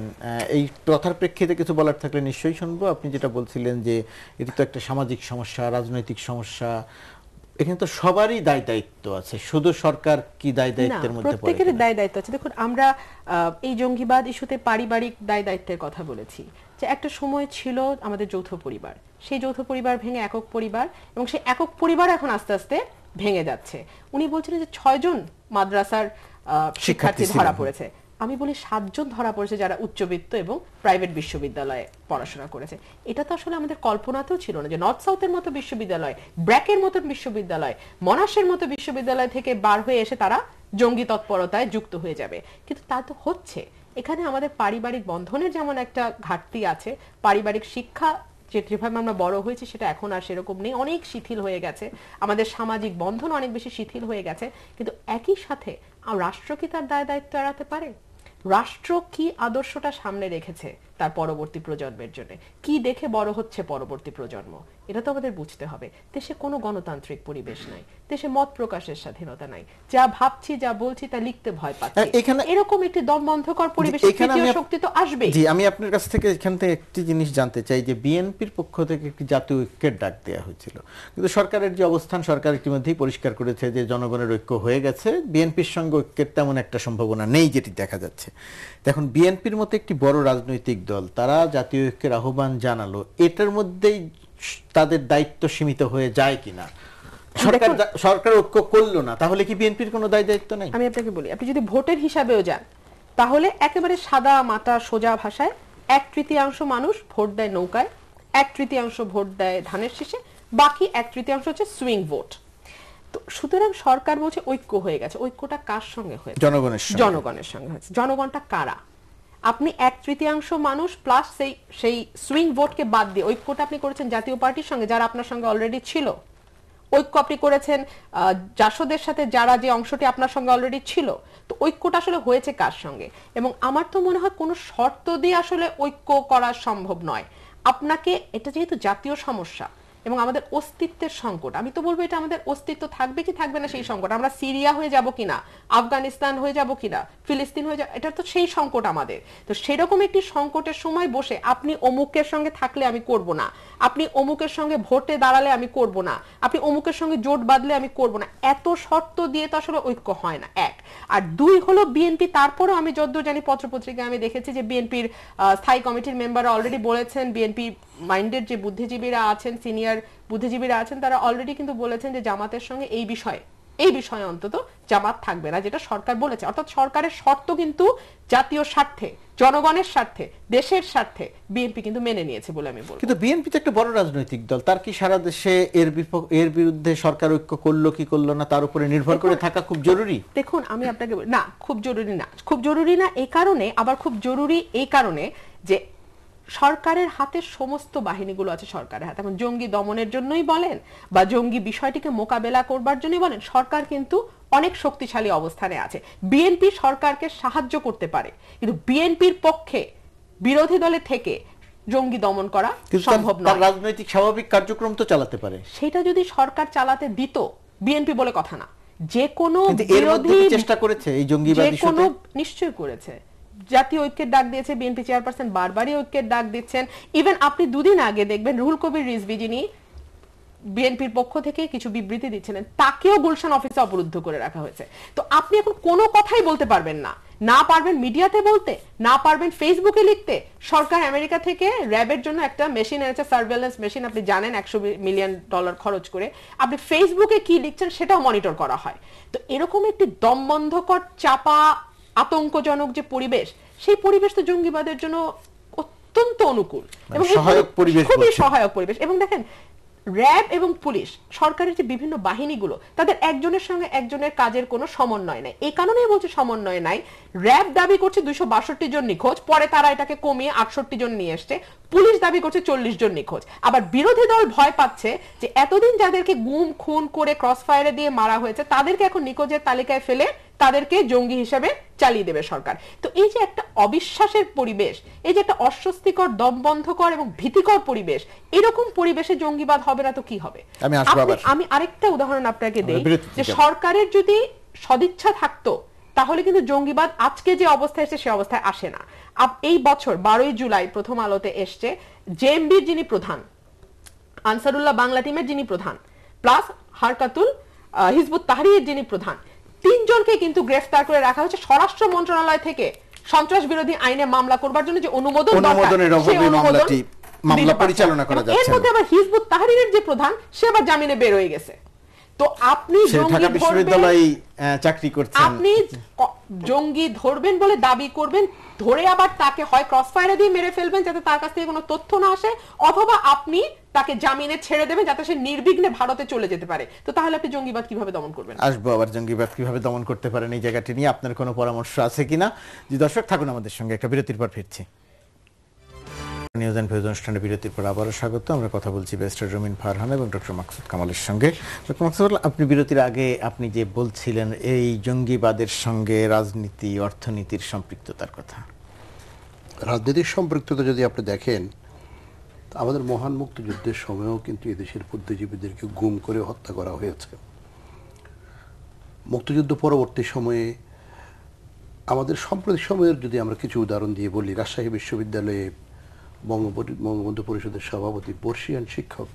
এই কথার প্রেক্ষিতে কিছু বলার থাকলে নিশ্চয়ই শুনবো। আপনি যেটা বলছিলেন যে এটি তো একটা সামাজিক সমস্যা, রাজনৈতিক সমস্যা, এখানে তো সবারই দায়িত্ব আছে, শুধু সরকার কি দায়িত্বের মধ্যে পড়ে? প্রত্যেকের দায়িত্ব আছে। দেখুন, আমরা এই জঙ্গিবাদ ইস্যুতে পারিবারিক দায়িত্বের কথা বলেছি, যে একটা সময় ছিল আমাদের যৌথ পরিবার, সেই যৌথ পরিবার ভেঙে একক পরিবার, এবং সেই একক পরিবার এখন আস্তে আস্তে ভেঙে যাচ্ছে। উনি বলছিলেন যে 6 জন মাদ্রাসার শিক্ষার্থী ধরা পড়েছে। আমি বলি 7 জন ধরা পড়েছে যারা উচ্চবিত্ত এবং প্রাইভেট বিশ্ববিদ্যালয়ে পড়াশোনা করেছে। এটা তো আসলে আমাদের কল্পনাতেও ছিল না যে নর্থ সাউথের মতো বিশ্ববিদ্যালয়, ব্র্যাকের মতো বিশ্ববিদ্যালয়, মনাশের মতো বিশ্ববিদ্যালয় থেকে বার হয়ে এসে তারা জঙ্গি তৎপরতায় যুক্ত হয়ে যাবে। কিন্তু তা তো হচ্ছে। এখানে আমাদের পারিবারিক বন্ধনের যেমন একটা ঘাটতি আছে, পারিবারিক শিক্ষা যেভাবে আমরা বড় হয়েছি সেটা এখন আর সেরকম নেই, অনেক শিথিল হয়ে গেছে, আমাদের সামাজিক বন্ধন অনেক বেশি শিথিল হয়ে গেছে। কিন্তু একই সাথে রাষ্ট্র কি তার দায়িত্ব এড়াতে পারে? রাষ্ট্র কি আদর্শটা সামনে রেখেছে তার পরবর্তী প্রজন্মের জন্য, কি দেখে বড় হচ্ছে পরবর্তী প্রজন্ম, এটা তো আমাদের বুঝতে হবে। দেশে কোনো গণতান্ত্রিক পরিবেশ নাই, দেশে মত প্রকাশের স্বাধীনতা নাই, যা ভাবছি যা বলছি তা লিখতে ভয় পাচ্ছি, এরকম একটি দমবন্ধকর পরিবেশ তৃতীয় শক্তি তো আসবে। জি, আমি আপনার কাছ থেকে এখান থেকে একটি জিনিস জানতে চাই যে বিএনপির পক্ষ থেকে একটি জাতীয় ঐক্যের ডাক দেওয়া হয়েছিল, কিন্তু সরকারের যে অবস্থান, সরকার ইতিমধ্যেই পরিষ্কার করেছে যে জনগণের ঐক্য হয়ে গেছে, বিএনপির সঙ্গে ঐক্যের তেমন একটা সম্ভাবনা নেই যেটি দেখা যাচ্ছে। এখন বিএনপির মতো একটি বড় রাজনৈতিক দল, তারা জাতীয় ঐক্যের আহ্বান জানালো, এটার মধ্যেই তাদের দায়িত্ব সীমিত হয়ে যায় কিনা? সরকার ঐক্য করলো না, তাহলে কি বিএনপির কোনো দায়িত্ব নাই? আমি আপনাকে বলি, আপনি যদি ভোটের হিসাবেও যান, তাহলে একেবারে সাদা মাটা সোজা ভাষায় 1/3 মানুষ ভোট দেয় নৌকায়, 1/3 ভোট দেয় ধানের শীষে, বাকি 1/3 হচ্ছে সুইং ভোট। তো সুতরাং সরকার বলছে ঐক্য হয়ে গেছে, ঐক্যটা কার সঙ্গে হয়েছে? জনগণের সঙ্গে হয়েছে। জনগণটা কারা? আপনি 1/3 মানুষ প্লাস সেই সুইং ভোটকে বাদ দিয়ে ঐক্যটা আপনি করেছেন জাতীয় পার্টির সঙ্গে, যারা আপনার সঙ্গে অলরেডি ছিল। ঐক্য আপনি করেছেন জাসদের সাথে, যারা যে অংশটি আপনার সঙ্গে অলরেডি ছিল। তো ঐক্যটা আসলে হয়েছে কার সঙ্গে? এবং আমার তো মনে হয় কোনো শর্ত দিয়ে আসলে ঐক্য করা সম্ভব নয়। আপনাকে, এটা যেহেতু জাতীয় সমস্যা এবং আমাদের অস্তিত্বের সংকট, আমি তো বলবো এটা আমাদের অস্তিত্ব থাকবে কি থাকবে না সেই সংকট, আমরা সিরিয়া হয়ে যাব কিনা, আফগানিস্তান হয়ে যাব কিনা, ফিলিস্তিন হয়ে যাব, এটা তো সেই সংকট আমাদের। তো সেরকম একটি সংকটের সময় বসে আপনি অমুকের সঙ্গে থাকলে আমি করব না, আপনি অমুকের সঙ্গে ভোটে দাঁড়ালে আমি করব না, আপনি অমুকের সঙ্গে জোট বাঁধলে আমি করব না, এত শর্ত দিয়ে তো আসলে ঐক্য হয় না। এক আর দুই হলো বিএনপি, তারপরেও আমি যতদূর জানি পত্রপত্রিকায় আমি দেখেছি যে বিএনপির স্থায়ী কমিটির মেম্বাররা অলরেডি বলেছেন, বিএনপি মাইন্ডেড যে বুদ্ধিজীবীরা আছেন, সিনিয়র বুদ্ধিজীবীরা আছেন, তারা অলরেডি কিন্তু বলেছেন যে জামাতের সঙ্গে এই বিষয়ে অন্তত জামাত থাকবে না, যেটা সরকার বলেছে। অর্থাৎ সরকারের শর্ত কিন্তু জাতীয় স্বার্থে, জনগণের স্বার্থে, দেশের স্বার্থে বিএনপি কিন্তু মেনে নিয়েছে বলে আমি বলবো। কিন্তু বিএনপি তো একটা বড় রাজনৈতিক দল, তার কি সারা দেশে এর বিরুদ্ধে সরকার ঐক্য করলো কি করলো না তার উপরে নির্ভর করে থাকা খুব জরুরি? দেখুন, আমি আপনাকে বলি না, খুব জরুরি না। খুব জরুরি না এই কারণে, আবার খুব জরুরি এই কারণে যে সরকারের হাতে সমস্ত বাহিনীগুলো আছে সরকারের হাতে। এখন জঙ্গি দমনের জন্যই বলেন বা জঙ্গি বিষয়টিকে মোকাবেলা করবার জন্যই বলেন, সরকার কিন্তু অনেক শক্তিশালী অবস্থানে আছে। বিএনপি সরকারকে সাহায্য করতে পারে, কিন্তু বিএনপির পক্ষে বিরোধী দলে থেকে জঙ্গি দমন করা সম্ভব নয়। রাজনৈতিক স্বাভাবিক কার্যক্রম তো চালাতে পারে, সেটা যদি সরকার চালাতে দিত, বিএনপি বলে কথা না, যে কোনো বিরোধী চেষ্টা করেছে এই জঙ্গিবাদ ইস্যুতে, নিশ্চয়ই করেছে। জাতীয় ঐক্যের ডাক দিয়েছে বিএনপি চেয়ারপারসন, বারবারই ঐক্যের ডাক দিচ্ছেন। ইভেন আপনি দুদিন আগে দেখবেন রুহুল কবির রিজভী, যিনি বিএনপির পক্ষ থেকে কিছু বিবৃতি দিচ্ছিলেন, তাকেও গুলশান অফিসে অবরুদ্ধ করে রাখা হয়েছে। তো আপনি এখন কোনো কথাই বলতে পারবেন না, না পারবেন মিডিয়াতে বলতে, না পারবেন ফেসবুকে লিখতে। সরকার আমেরিকা থেকে র্যাবের জন্য একটা মেশিন এনেছে, সার্ভেলেন্স মেশিন, আপনি জানেন, $100 মিলিয়ন খরচ করে। আপনি ফেসবুকে কি লিখছেন সেটাও মনিটর করা হয়। তো এরকম একটি দমবন্ধকর, চাপা, আতঙ্কজনক যে পরিবেশ, সেই পরিবেশ তো জঙ্গিবাদের জন্য অত্যন্ত অনুকূল এবং খুবই সহায়ক পরিবেশ। এবং দেখেন, র্যাব এবং পুলিশ, সরকারের যে বিভিন্ন বাহিনীগুলো, তাদের একজনের সঙ্গে একজনের কাজের কোনো সমন্বয় নাই। এই কারণেই বলছে সমন্বয় নাই। র্যাব দাবি করছে 262 জন নিখোঁজ, পরে তারা এটাকে কমিয়ে 68 জন নিয়ে এসছে। পুলিশ দাবি করছে 40 জন নিখোঁজ। আবার বিরোধী দল ভয় পাচ্ছে যে এতদিন যাদেরকে গুম খুন করে ক্রসফায়ারে দিয়ে মারা হয়েছে, তাদেরকে এখন নিখোঁজের তালিকায় ফেলে তাদেরকে জঙ্গি হিসেবে চালিয়ে দেবে সরকার। তো এই যে একটা অবিশ্বাসের পরিবেশ, এই যে একটা অস্বস্তিকর, দমবন্ধকর এবং ভীতিকর পরিবেশ, এরকম পরিবেশে জঙ্গিবাদ হবে না তো কি হবে? আমি আরেকটা উদাহরণ আপনাকে দেই, যে সরকারের যদি সদিচ্ছা থাকতো তাহলে কিন্তু জঙ্গিবাদ আজকে যে অবস্থায় এসে সে অবস্থায় আসে না। এই বছর 12ই জুলাই প্রথম আলোতে এসছে, জেএমবির যিনি প্রধান, আনসারুল্লাহ বাংলা টিমের যিনি প্রধান, প্লাস হারকাতুল হিজবুত তাহরীরের যিনি প্রধান, 3 জনকে কিন্তু গ্রেফতার করে রাখা হয়েছে স্বরাষ্ট্র মন্ত্রণালয় থেকে সন্ত্রাস বিরোধী আইনে মামলা করবার জন্য যে অনুমোদন মামলা পরিচালনা করা যাচ্ছে। এর মধ্যে আবার হিজবুত তাহরীরের যে প্রধান, সে আবার জামিনে বের হয়ে গেছে। তো আপনি ঢাকা বিশ্ববিদ্যালয়ে চাকরি করছেন, আপনি জঙ্গি ধরবেন বলে দাবি করবেন, ধরে আবার তাকে হয় ক্রসফায়ারে দিয়ে মেরে ফেলবেন যাতে তার কাছ থেকে কোনো তথ্য না আসে, অথবা আপনি তাকে জামিনে ছেড়ে দেবেন যাতে সে নির্বিঘ্নে ভারতে চলে যেতে পারে। তো তাহলে আপনি জঙ্গিবাদ কিভাবে দমন করবেন? আসবো আবার জঙ্গিবাদ কিভাবে দমন করতে পারেন এই জায়গাটি নিয়ে আপনার কোনো পরামর্শ আছে কিনা। যে দর্শক থাকুন আমাদের সঙ্গে, একটা বিরতির পর ফিরছি। নিউজ এন্ড ভিউজ অনুষ্ঠানে বিরতির পর আবারও স্বাগত। আমরা কথা বলছি ব্যারিস্টার রুমিন ফারহানা এবং ডক্টর মাকসুদ কামালের সঙ্গে। ডক্টর মাকসুদ, আপনি বিরতির আগে আপনি যে বলছিলেন এই জঙ্গিবাদের সঙ্গে রাজনীতি, অর্থনীতির সম্পৃক্ততার কথা, রাজনীতির সম্পৃক্ততা যদি আপনি দেখেন, আমাদের মহান মুক্তিযুদ্ধের সময়ও কিন্তু এদেশের বুদ্ধিজীবীদেরকে গুম করে হত্যা করা হয়েছে। মুক্তিযুদ্ধ পরবর্তী সময়ে আমাদের সাম্প্রতিক সময়ের যদি আমরা কিছু উদাহরণ দিয়ে বলি, রাজশাহী বিশ্ববিদ্যালয়ে বঙ্গবন্ধু পরিষদের সভাপতি বর্ষিয়ান শিক্ষক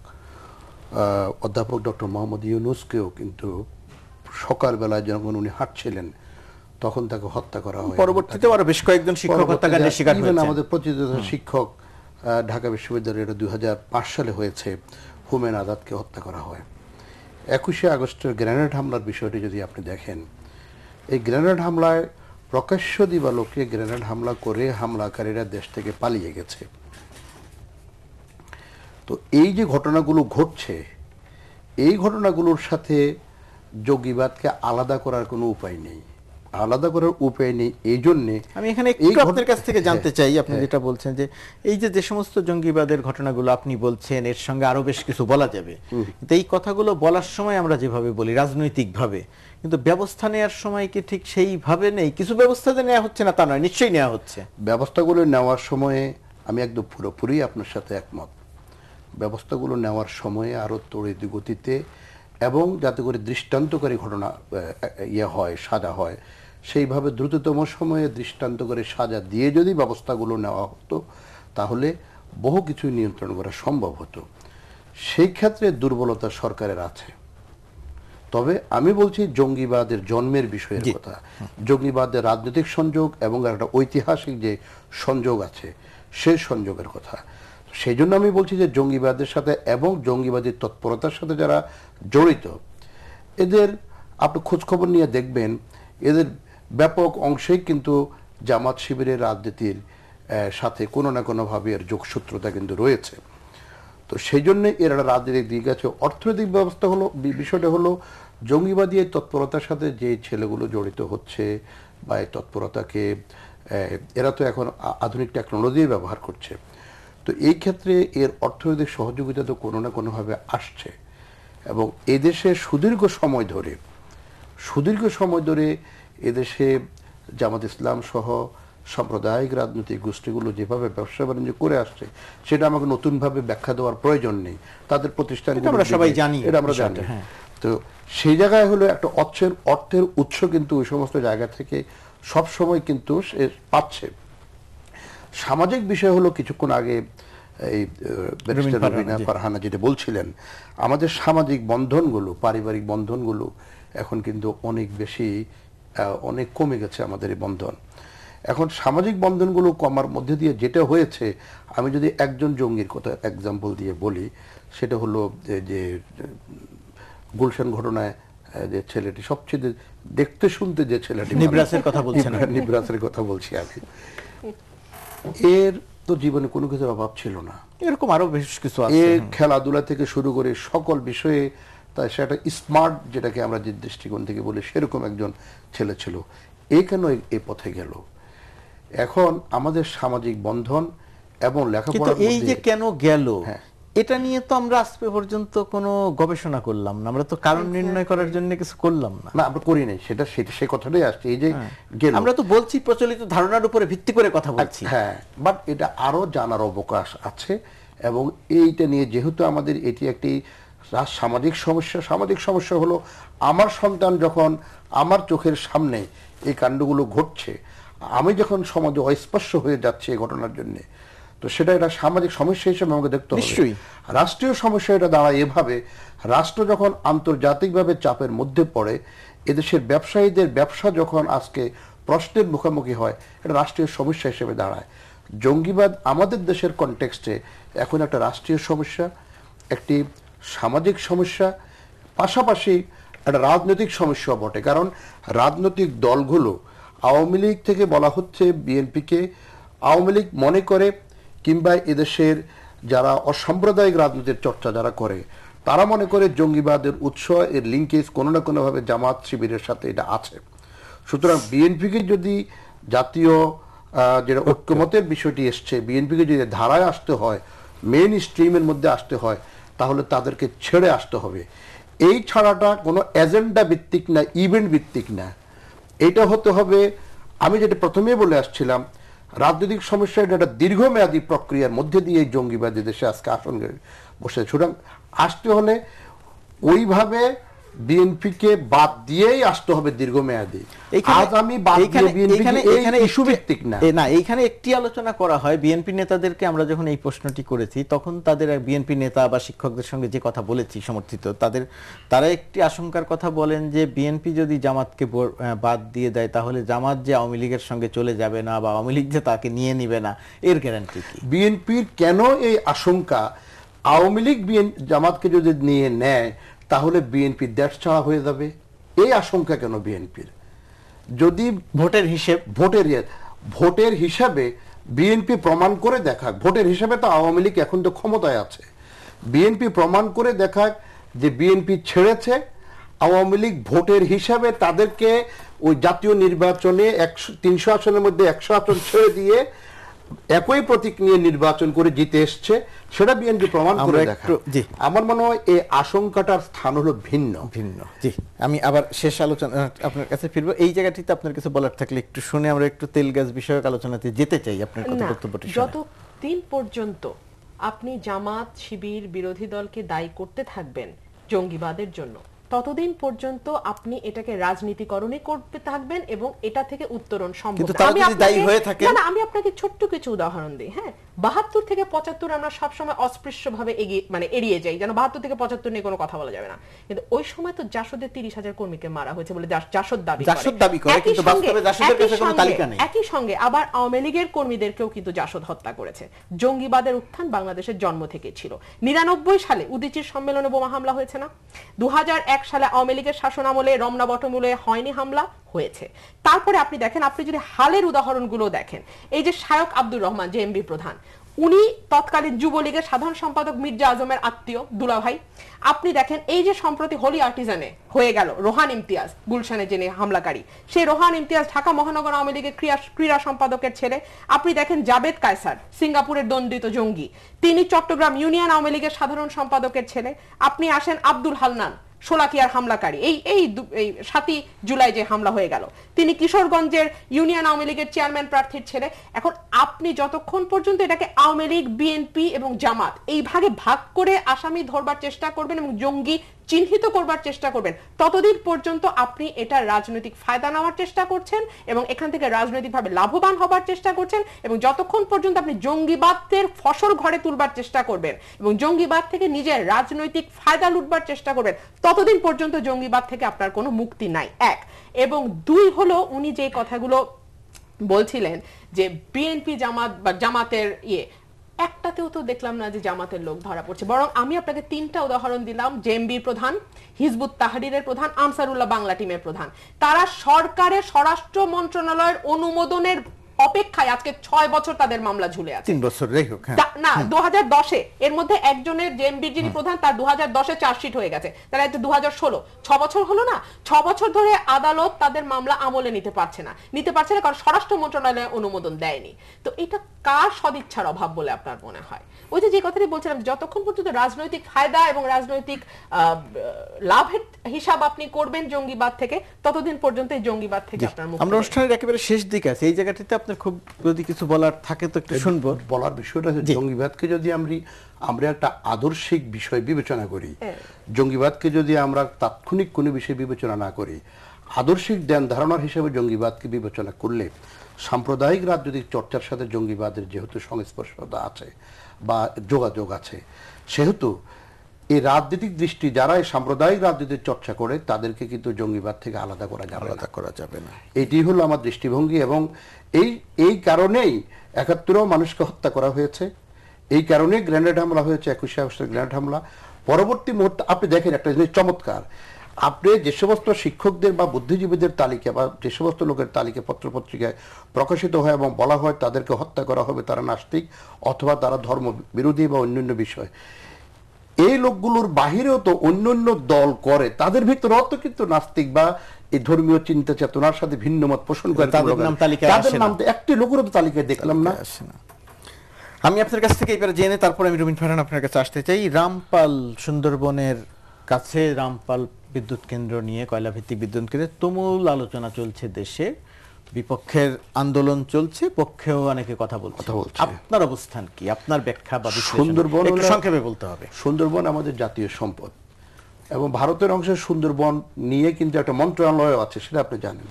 অধ্যাপক ডক্টর মোহাম্মদ ইউনূসকেও কিন্তু সকালবেলায় যখন উনি হাঁটছিলেন তখন তাকে হত্যা করা হয়। পরবর্তীতে আরো বেশ কয়েকজন শিক্ষক হত্যাকাণ্ডের শিকার হয়েছে। আমাদের প্রতিষ্ঠিত শিক্ষক ঢাকা বিশ্ববিদ্যালয়ের 2005 সালে হয়েছে, হুমায়ুন আজাদকে হত্যা করা হয়। 21শে আগস্টের গ্রেনেড হামলার বিষয়টি যদি আপনি দেখেন, এই গ্রেনেড হামলায় প্রকাশ্য দিবালোকে গ্রেনেড হামলা করে হামলাকারীরা দেশ থেকে পালিয়ে গেছে। তো এই যে ঘটনাগুলো ঘটছে, এই ঘটনাগুলোর সাথে জঙ্গিবাদকে আলাদা করার কোনো উপায় নেই, আলাদা করার উপায় নেই। এই জন্যে আমি এখানে আপনার কাছ থেকে জানতে চাই, আপনি যেটা বলছেন যে এই যে সমস্ত জঙ্গিবাদের ঘটনাগুলো আপনি বলছেন, এর সঙ্গে আরো বেশ কিছু বলা যাবে, কিন্তু এই কথাগুলো বলার সময় আমরা যেভাবে বলি রাজনৈতিকভাবে, কিন্তু ব্যবস্থা নেওয়ার সময় কি ঠিক সেইভাবে নেই? কিছু ব্যবস্থা যে নেওয়া হচ্ছে না তা নয়, নিশ্চয়ই নেওয়া হচ্ছে। ব্যবস্থাগুলো নেওয়ার সময়ে আমি একদম পুরোপুরি আপনার সাথে একমত। ব্যবস্থাগুলো নেওয়ার সময়ে আরো তড়িৎ গতিতে এবং যাতে করে দৃষ্টান্তকারী ঘটনা সাজা হয়, সেইভাবে দ্রুততম সময়ে দৃষ্টান্তকারী সাজা দিয়ে যদি ব্যবস্থাগুলো নেওয়া হতো তাহলে বহু কিছু নিয়ন্ত্রণ করা সম্ভব হতো। সেই ক্ষেত্রে দুর্বলতা সরকারের আছে। তবে আমি বলছি জঙ্গিবাদের জন্মের বিষয়ের কথা, জঙ্গিবাদের রাজনৈতিক সংযোগ এবং একটা ঐতিহাসিক যে সংযোগ আছে সেই সংযোগের কথা। সেই জন্য আমি বলছি যে জঙ্গিবাদের সাথে এবং জঙ্গিবাদী তৎপরতার সাথে যারা জড়িত, এদের আপনি খোঁজখবর নিয়ে দেখবেন এদের ব্যাপক অংশেই কিন্তু জামাত শিবিরের রাজনীতির সাথে কোনো না কোনোভাবে এর যোগসূত্রতা কিন্তু রয়েছে। তো সেই জন্য এর একটা রাজনৈতিক দিক আছে। অর্থনৈতিক ব্যবস্থা হলো, বিষয়টা হলো জঙ্গিবাদী এই তৎপরতার সাথে যে ছেলেগুলো জড়িত হচ্ছে বা এই তৎপরতাকে এরা তো এখন আধুনিক টেকনোলজি ব্যবহার করছে। তো এই ক্ষেত্রে এর অর্থনৈতিক সহযোগিতা তো কোনো না কোনোভাবে আসছে এবং এদেশে সুদীর্ঘ সময় ধরে এদেশে জামাত ইসলাম সহ সাম্প্রদায়িক রাজনৈতিক গোষ্ঠীগুলো যেভাবে ব্যবসা বাণিজ্য করে আসছে সেটা আমাকে নতুনভাবে ব্যাখ্যা দেওয়ার প্রয়োজন নেই। তাদের প্রতিষ্ঠান আমরা সবাই জানি, এটা আমরা জানি। তো সেই জায়গায় হলো একটা অর্থের উৎস কিন্তু ওই সমস্ত জায়গা থেকে সব সময় কিন্তু সে পাচ্ছে। সামাজিক বিষয় হলো কিছুক্ষণ আগে এই ব্যারিস্টার রবিনা ফারহানা যেটা বলছিলেন, আমাদের সামাজিক বন্ধনগুলো, পারিবারিক বন্ধনগুলো এখন কিন্তু অনেক কমে গেছে আমাদের এই বন্ধন। এখন সামাজিক বন্ধনগুলো কমার মধ্যে দিয়ে যেটা হয়েছে, আমি যদি একজন জঙ্গির কথা এক্সাম্পল দিয়ে বলি, সেটা হলো যে গুলশান ঘটনায় যে ছেলেটি সবচেয়ে দেখতে শুনতে যে ছেলেটি, নিবরাসের কথা বলছেন, নিবরাসের কথা বলছি আমি, এর তো জীবনে কোনো কিছুর অভাব ছিল না। এরকম আরো বেশ কিছু আছে, খেলাধুলা থেকে শুরু করে সকল বিষয়ে তাই সেটা স্মার্ট, যেটাকে আমরা যে দৃষ্টিকোণ থেকে বলি, সেরকম একজন ছেলে ছিল। এই কেন এই পথে গেল? এখন আমাদের সামাজিক বন্ধন এবং লেখাপড়া, এই যে কেন গেল এটা নিয়ে তো আমরা আজ পর্যন্ত কোনো গবেষণা করলাম না, আমরা তো কারণ নির্ণয় করার জন্য কিছু করলাম না, আমরা করি নাই। সেটা সেই কথাটাই আসছে, এই যে গেল, আমরা তো বলছি প্রচলিত ধারণার উপরে ভিত্তি করে কথা বলছি। হ্যাঁ, বাট এটা আরো জানার অবকাশ আছে এবং এইটা নিয়ে যেহেতু আমাদের এটি একটি সামাজিক সমস্যা হলো আমার সন্তান যখন আমার চোখের সামনে এই কাণ্ডগুলো ঘটছে, আমি যখন সমাজে অস্পর্শ হয়ে যাচ্ছে এই ঘটনার জন্য, তো সেটা একটা সামাজিক সমস্যা হিসেবে আমাকে দেখতে হবে। নিশ্চয়ই রাষ্ট্রীয় সমস্যা এটা দাঁড়ায় এভাবে, রাষ্ট্র যখন আন্তর্জাতিকভাবে চাপের মধ্যে পড়ে, এদেশের ব্যবসায়ীদের ব্যবসা যখন আজকে প্রশ্নের মুখোমুখি হয়, এটা রাষ্ট্রীয় সমস্যা হিসেবে দাঁড়ায়। জঙ্গিবাদ আমাদের দেশের কনটেক্সটে এখন একটা রাষ্ট্রীয় সমস্যা, একটি সামাজিক সমস্যা, পাশাপাশি একটা রাজনৈতিক সমস্যা বটে। কারণ রাজনৈতিক দলগুলো, আওয়ামী লীগ থেকে বলা হচ্ছে বিএনপিকে, আওয়ামী লীগ মনে করে কিংবা এদেশের যারা অসাম্প্রদায়িক রাজনীতির চর্চা যারা করে, তারা মনে করে জঙ্গিবাদের উৎস, এর লিঙ্কেজ কোনো না কোনোভাবে জামাত শিবিরের সাথে এটা আছে। সুতরাং বিএনপিকে যদি জাতীয় যেটা ঐক্যমতের বিষয়টি এসছে, বিএনপিকে যদি ধারায় আসতে হয়, মেইন স্ট্রিমের মধ্যে আসতে হয়, তাহলে তাদেরকে ছেড়ে আসতে হবে। এই ছাড়াটা কোনো এজেন্ডা ভিত্তিক না, ইভেন্ট ভিত্তিক না, এটা হতে হবে। আমি যেটা প্রথমেই বলে আসছিলাম, রাজনৈতিক সমস্যা, এটা একটা দীর্ঘমেয়াদী প্রক্রিয়ার মধ্যে দিয়ে এই জঙ্গিবাদী দেশে আজকে আসনে বসে। সুতরাং আসতে হলে ওইভাবে বিএনপিকে বাদ দিয়েই আসতে হবে দীর্ঘমেয়াদী। আজ আমি বাদ দিয়ে বিএনপিকে এই ইস্যু ভিত্তিক না, এইখানে একটি আলোচনা করা হয় বিএনপি নেতাদেরকে। আমরা যখন এই প্রশ্নটি করেছি তখন তাদের বিএনপি নেতা বা শিক্ষকদের সঙ্গে যে কথা বলেছি সমর্থিত, তারা একটি আশঙ্কার কথা বলেন যে বিএনপি যদি জামাতকে বাদ দিয়ে দেয় তাহলে জামাত যে আওয়ামী লীগের সঙ্গে চলে যাবে না বা আওয়ামী লীগ যে তাকে নিয়ে নিবে না, এর গ্যারান্টি কি? বিএনপির কেন এই আশঙ্কা? আওয়ামী লীগ জামাতকে যদি নিয়ে নেয় তাহলে বিএনপি দেশ ছাড়া হয়ে যাবে, এই আশঙ্কা কেন বিএনপির? যদি ভোটের হিসাবে বিএনপি প্রমাণ করে দেখাক, ভোটের হিসাবে তো আওয়ামী লীগ এখন তো ক্ষমতায় আছে, বিএনপি প্রমাণ করে দেখাক যে বিএনপি ছেড়েছে, আওয়ামী লীগ ভোটের হিসাবে তাদেরকে ওই জাতীয় নির্বাচনে 300 আসনের মধ্যে 100 আসন ছেড়ে দিয়ে একই প্রতীক নিয়ে নির্বাচন করে জিতে এসছে, সেটা বিএনপি প্রমাণ করে দেখা। আমার মনে হয় এই আশঙ্কাটার স্থান হলো ভিন্ন। জি, আমি আবার শেষ আলোচনা আপনার কাছে ফিরবো। এই জায়গাটিতে আপনার কিছু বলার থাকলে একটু শুনে আমরা একটু তেল গ্যাস বিষয়ক আলোচনাতে যেতে চাই। আপনার কথা বক্তব্যটি যতদিন পর্যন্ত আপনি জামাত শিবির বিরোধী দলকে দায়ী করতে থাকবেন জঙ্গিবাদের জন্য, ততদিন পর্যন্ত আপনি এটাকে রাজনীতিকরণে করতে থাকবেন এবং এটা থেকে উত্তরণ সম্ভব। আমি আপনাকে ছোট্ট কিছু উদাহরণ দিই। হ্যাঁ, 72 থেকে 75 আমরা সবসময় অস্পৃশ্যভাবে এড়িয়ে যাই, যেন 72 থেকে 75 নিয়ে কোনো কথা বলা যাবে না, কিন্তু ওই সময় তো জাসদের 30,000 কর্মীকে মারা হয়েছে বলে জাসদ দাবি করে, কিন্তু বাস্তবে জাসদের কাছে কোনো তালিকা নেই। একই সঙ্গে আবার আওয়ামী লীগের কর্মীদেরকেও কিন্তু জাসদ হত্যা করেছে। জঙ্গিবাদের উত্থান বাংলাদেশের জন্ম থেকে ছিল। 99 সালে উদীচীর সম্মেলনে বোমা হামলা হয়েছে না? 2001 সালে আওয়ামী লীগের শাসন আমলে রমনা বটমূলে হয়নি হামলা? হয়েছে। তারপরে আপনি দেখেন, আপনি যদি হালের উদাহরণগুলো দেখেন, এই যে শায়ক আব্দুর রহমান যে এমবি প্রধান, উনি তৎকালীন যুবলীগের সাধারণ সম্পাদক মির্জা আজমের আত্মীয় দুলাভাই। আপনি দেখেন এই যে সম্প্রতি হোলি আর্টিজানে হয়ে গেল রোহান ইমতিয়াজ, গুলশানে যিনি হামলাকারী, সেই রোহান ইমতিয়াজ ঢাকা মহানগর আওয়ামী লীগের ক্রীড়া সম্পাদকের ছেলে। আপনি দেখেন জাবেদ কায়সার, সিঙ্গাপুরের দণ্ডিত জঙ্গি, তিনি চট্টগ্রাম ইউনিয়ন আওয়ামী লীগের সাধারণ সম্পাদকের ছেলে। আপনি আসেন আব্দুল হান্নান, শোলাকিয়ার হামলাকারী, এই 7ই জুলাই যে হামলা হয়ে গেল, তিনি কিশোরগঞ্জের ইউনিয়ন আওয়ামী লীগের চেয়ারম্যান প্রার্থীর ছেলে। এখন আপনি যতক্ষণ পর্যন্ত এটাকে আওয়ামী লীগ, বিএনপি এবং জামাত এই ভাগে ভাগ করে আসামি ধরবার চেষ্টা করবেন এবং জঙ্গি চিহ্নিত করবার চেষ্টা করবেন, ততদিন পর্যন্ত আপনি এটা রাজনৈতিক ফায়দা নেওয়ার চেষ্টা করছেন এবং এখান থেকে রাজনৈতিকভাবে লাভবান হবার চেষ্টা করছেন। এবং যতক্ষণ পর্যন্ত আপনি জঙ্গিবাদের ফসল ঘরে তুলবার চেষ্টা করবেন এবং জঙ্গিবাদ থেকে নিজের রাজনৈতিক ফায়দা লুটবার চেষ্টা করবেন, ততদিন পর্যন্ত জঙ্গিবাদ থেকে আপনার কোনো মুক্তি নাই। 1 এবং 2 হলো, উনি যে কথাগুলো বলছিলেন যে বিএনপি জামাত বা জামাতের একটাতেও তো দেখলাম না যে জামাতের লোক ধরা পড়ছে, বরং আমি আপনাকে 3টা উদাহরণ দিলাম। জেএমবির প্রধান, হিজবুত তাহরিরের প্রধান, আনসারুল্লাহ বাংলা টিমের প্রধান, তারা সরকারের স্বরাষ্ট্র মন্ত্রণালয়ের অনুমোদনের অপেক্ষায় আজকে 6 বছর তাদের মামলা ঝুলে আছে। 3 বছর না, 2010-এ এর মধ্যে একজনের জেএমবির যিনি প্রধান, তার 2010-এ চার্জশিট হয়ে গেছে, তারা 2016, 6 বছর হলো না? 6 বছর ধরে আদালত তাদের মামলা আমলে নিতে পারছে না কারণ স্বরাষ্ট্র মন্ত্রণালয় অনুমোদন দেয়নি। তো এটা কার সদিচ্ছার অভাব বলে আপনার মনে হয়? ওই যে কথাটি বলছিলাম, যতক্ষণ পর্যন্ত রাজনৈতিক ফায়দা এবং রাজনৈতিক লাভের হিসাব আপনি করবেন জঙ্গিবাদ থেকে, ততদিন পর্যন্ত এই জঙ্গিবাদ থেকে আপনার মুক্তি। আমরা অনুষ্ঠানের একেবারে শেষ দিকে আছি, এই জায়গাটিতে আপনার খুব যদি কিছু বলার থাকে তো একটু শুনবো। বলার বিষয়টা হচ্ছে জঙ্গিবাদকে যদি আমরা একটা আদর্শিক বিষয় বিবেচনা করি, জঙ্গিবাদকে যদি আমরা তাৎক্ষণিক কোনো বিষয় বিবেচনা না করি, আদর্শিক ধ্যান ধারণার হিসেবে জঙ্গিবাদকে বিবেচনা করলে সাম্প্রদায়িক রাজনৈতিক চর্চার সাথে জঙ্গিবাদের যেহেতু সংস্পর্শতা আছে বা যোগাযোগ আছে, সেহেতু এই রাজনৈতিক দৃষ্টি যারা এই সাম্প্রদায়িক রাজনীতির চর্চা করে তাদেরকে কিন্তু জঙ্গিবাদ থেকে আলাদা করা যাবে না। এটি হলো আমার দৃষ্টিভঙ্গি। এবং এই কারণেই 71-ও মানুষকে হত্যা করা হয়েছে, এই কারণেই গ্রেনেড হামলা হয়েছে, 21 আগস্টের গ্রেনেড হামলা। পরবর্তী মুহূর্তে আপনি দেখেন একটা জিনিস চমৎকার, আপনি যে সমস্ত শিক্ষকদের বা বুদ্ধিজীবীদের তালিকা বা যে সমস্ত লোকের তালিকা পত্রপত্রিকায় প্রকাশিত হয় এবং বলা হয় তাদেরকে হত্যা করা হবে, তারা নাস্তিক অথবা তারা ধর্ম বিরোধী বা অন্যান্য বিষয়, এই লোকগুলোর বাহিরেও তো অন্যান্য দল করে, তাদের ভিতরেও তো কিন্তু নাস্তিক বা এই ধর্মীয় চিন্তা চেতনার সাথে ভিন্ন মত পোষণ করে, তাদের নাম একটি লোকেরও তো তালিকায় দেখলাম না। আমি আপনার কাছ থেকে এবারে জেনে তারপরে আমি রুমিন ফারহান আপনার কাছে আসতে চাই। রামপাল, সুন্দরবনের কাছে রামপাল বিদ্যুৎ কেন্দ্র নিয়ে, কয়লা ভিত্তিক বিদ্যুৎ কেন্দ্রে তুমুল আলোচনা চলছে দেশে। বিপক্ষের আন্দোলন চলছে, পক্ষেও অনেকে কথা বলছে। আপনার অবস্থান কি, আপনার ব্যাখ্যা বা বিশ্লেষণ সুন্দরবন একটু সংক্ষেপে বলতে হবে। সুন্দরবন আমাদের জাতীয় সম্পদ এবং ভারতের অংশে সুন্দরবন নিয়ে কিন্তু একটা মন্ত্রণালয় আছে, সেটা আপনি জানেন।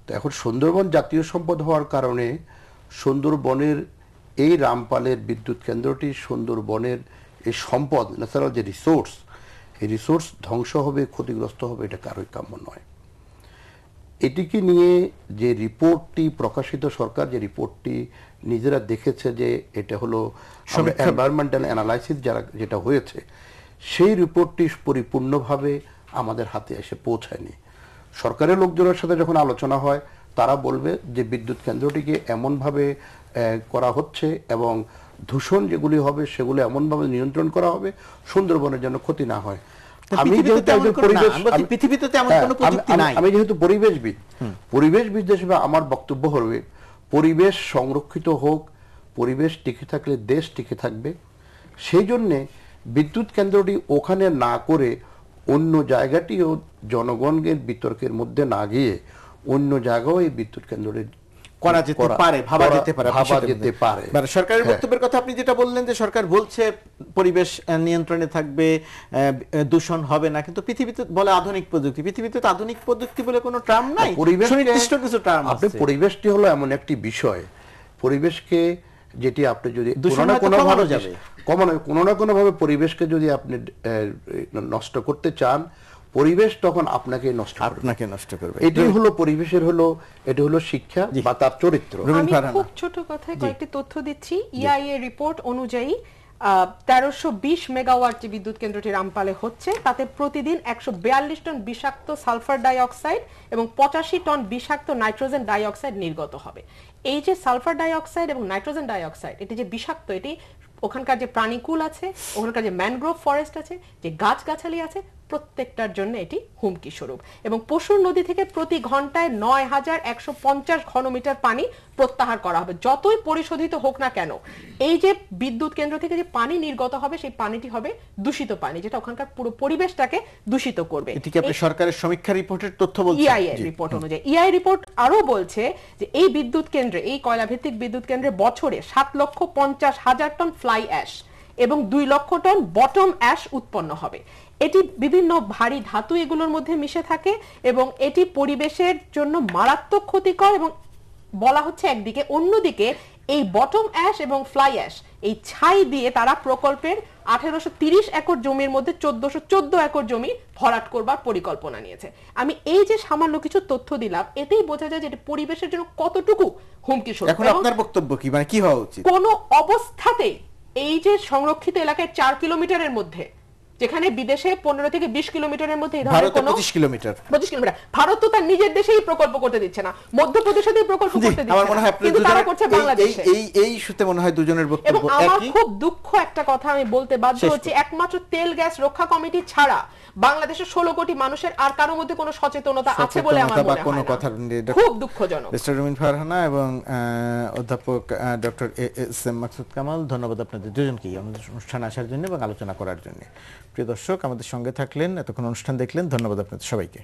তো এখন সুন্দরবন জাতীয় সম্পদ হওয়ার কারণে সুন্দরবনের এই রামপালের বিদ্যুৎ কেন্দ্রটি সুন্দরবনের এই সম্পদ, ন্যাচারাল যে রিসোর্স, এই রিসোর্স ধ্বংস হবে, ক্ষতিগ্রস্ত হবে, এটা কারোই কাম্য নয়। এটিকে নিয়ে যে রিপোর্টটি প্রকাশিত, সরকার যে রিপোর্টটি নিজেরা দেখেছে যে এটা হলো এনভায়রনমেন্টাল অ্যানালাইসিস যেটা হয়েছে, সেই রিপোর্টটি পরিপূর্ণভাবে আমাদের হাতে এসে পৌঁছায়নি। সরকারের লোকজনের সাথে যখন আলোচনা হয়, তারা বলবে যে বিদ্যুৎ কেন্দ্রটিকে এমনভাবে করা হচ্ছে এবং দূষণ যেগুলি হবে সেগুলো এমনভাবে নিয়ন্ত্রণ করা হবে সুন্দরবনের জন্য ক্ষতি না হয়। আমি যেহেতু পরিবেশবিদ হিসেবে আমার বক্তব্য হবে, পরিবেশ সংরক্ষিত হোক, পরিবেশ টিকে থাকলে দেশ টিকে থাকবে। সেই জন্যে বিদ্যুৎ কেন্দ্রটি ওখানে না করে অন্য জায়গাটিও জনগণের বিতর্কের মধ্যে না গিয়ে অন্য জায়গাও এই বিদ্যুৎ কেন্দ্রটি করা যেতে পারে, ভাবা যেতে পারে। সরকারের বক্তব্যের কথা আপনি যেটা বললেন যে সরকার বলছে পরিবেশ নিয়ন্ত্রণে থাকবে, দূষণ হবে না, কিন্তু পৃথিবীতে বলে আধুনিক প্রযুক্তি, পৃথিবীতে তো আধুনিক প্রযুক্তি বলে কোনো টার্ম নাই, সুনির্দিষ্ট কিছু টার্ম আছে। পরিবেশটি হলো এমন একটি বিষয়, পরিবেশকে যেটি আপনি যদি কোনো না কোনো ভাবে পরিবেশকে যদি আপনি নষ্ট করতে চান, পরিবেশ তখন আপনাকে নষ্ট করবে। এটাই হলো পরিবেশের এটা হলো শিক্ষা বা তার চরিত্র। আমি খুব ছোট কথায় কয়েকটি তথ্য দিচ্ছি। ইআইএ রিপোর্ট অনুযায়ী 1320 মেগাওয়াট যে বিদ্যুৎ কেন্দ্রটি রামপালে হচ্ছে, তাতে প্রতিদিন 142 টন বিষাক্ত সালফার ডাই অক্সাইড এবং 85 টন বিষাক্ত নাইট্রোজেন ডাই অক্সাইড নির্গত হবে। এই যে সালফার ডাই অক্সাইড এবং নাইট্রোজেন ডাই অক্সাইড, এটি যে বিষাক্ত, এটি ওখানকার যে প্রাণীকুল আছে, ওখানকার যে ম্যানগ্রোভ ফরেস্ট আছে, যে গাছগাছালি আছে, প্রত্যেকটার জন্য এটি হুমকি স্বরূপ। এবং পশুর নদী থেকে প্রতি ঘন্টায় 9150 ঘনমিটার পানি প্রত্যাহার করা হবে, যতই পরিশোধিত হোক না কেন। এই যে বিদ্যুৎ কেন্দ্র থেকে যে পানি নির্গত হবে, সেই পানিটি হবে দূষিত পানি, যেটা ওখানকার পুরো পরিবেশটাকে দূষিত করবে। এটি কি আপনি সরকারের সমীক্ষা রিপোর্টের তথ্য বলছেন? ইআইএ রিপোর্ট অনুযায়ী। ইআই রিপোর্ট আরো বলছে যে এই বিদ্যুৎ কেন্দ্রে, এই কয়লা ভিত্তিক বিদ্যুৎ কেন্দ্রে বছরে 7,50,000 টন ফ্লাই অ্যাশ এবং 2 লক্ষ টন বটম অ্যাশ উৎপন্ন হবে। এটি বিভিন্ন ভারী ধাতু এগুলোর মধ্যে মিশে থাকে এবং এটি পরিবেশের জন্য মারাত্মক ক্ষতিকর। এবং বলা হচ্ছে একদিকে, অন্যদিকে এই বটম অ্যাশ এবং ফ্লাই অ্যাশ এই ছাই দিয়ে তারা প্রকল্পের 1830 একর জমির মধ্যে 1414 একর জমি ভরাট করবার পরিকল্পনা নিয়েছে। আমি এই যে সামান্য কিছু তথ্য দিলাম, এতেই বোঝা যায় যে এটা পরিবেশের জন্য কতটুকু হুমকি স্বরূপ। এখন আপনার বক্তব্য কি, মানে কি হওয়া উচিত? কোন অবস্থাতেই এই যে সংরক্ষিত এলাকায় 4 কিলোমিটারের মধ্যে, যেখানে বিদেশে 15 থেকে 20 কিলোমিটারের মধ্যে এই ধরনের কোনো 25 কিলোমিটার, ভারত তো তার নিজের দেশেই প্রকল্প করতে দিচ্ছে না, মধ্যপ্রদেশেই প্রকল্প করতে দিচ্ছে না, কিন্তু তারা করছে বাংলাদেশে। এই ইস্যুতে মনে হয় দুজনের বক্তব্য একই। এবং আমার খুব দুঃখ, একটা কথা আমি বলতে বাধ্য হচ্ছি, একমাত্র তেল গ্যাস রক্ষা কমিটি ছাড়া বাংলাদেশের 16 কোটি মানুষের আর কারোর মধ্যে কোনো সচেতনতা আছে বলে আমার মনে হয় না। খুব দুঃখজনক। মিস্টার রুমিন ফারহানা এবং অধ্যাপক doctor S M Maksud Kamal, ধন্যবাদ আপনাদের দুজনকেই আমাদের অনুষ্ঠানে আসার জন্য এবং আলোচনা করার জন্য। প্রিয় দর্শক, আমাদের সঙ্গে থাকলেন, এতক্ষণ অনুষ্ঠান দেখলেন, ধন্যবাদ আপনাদের সবাইকে।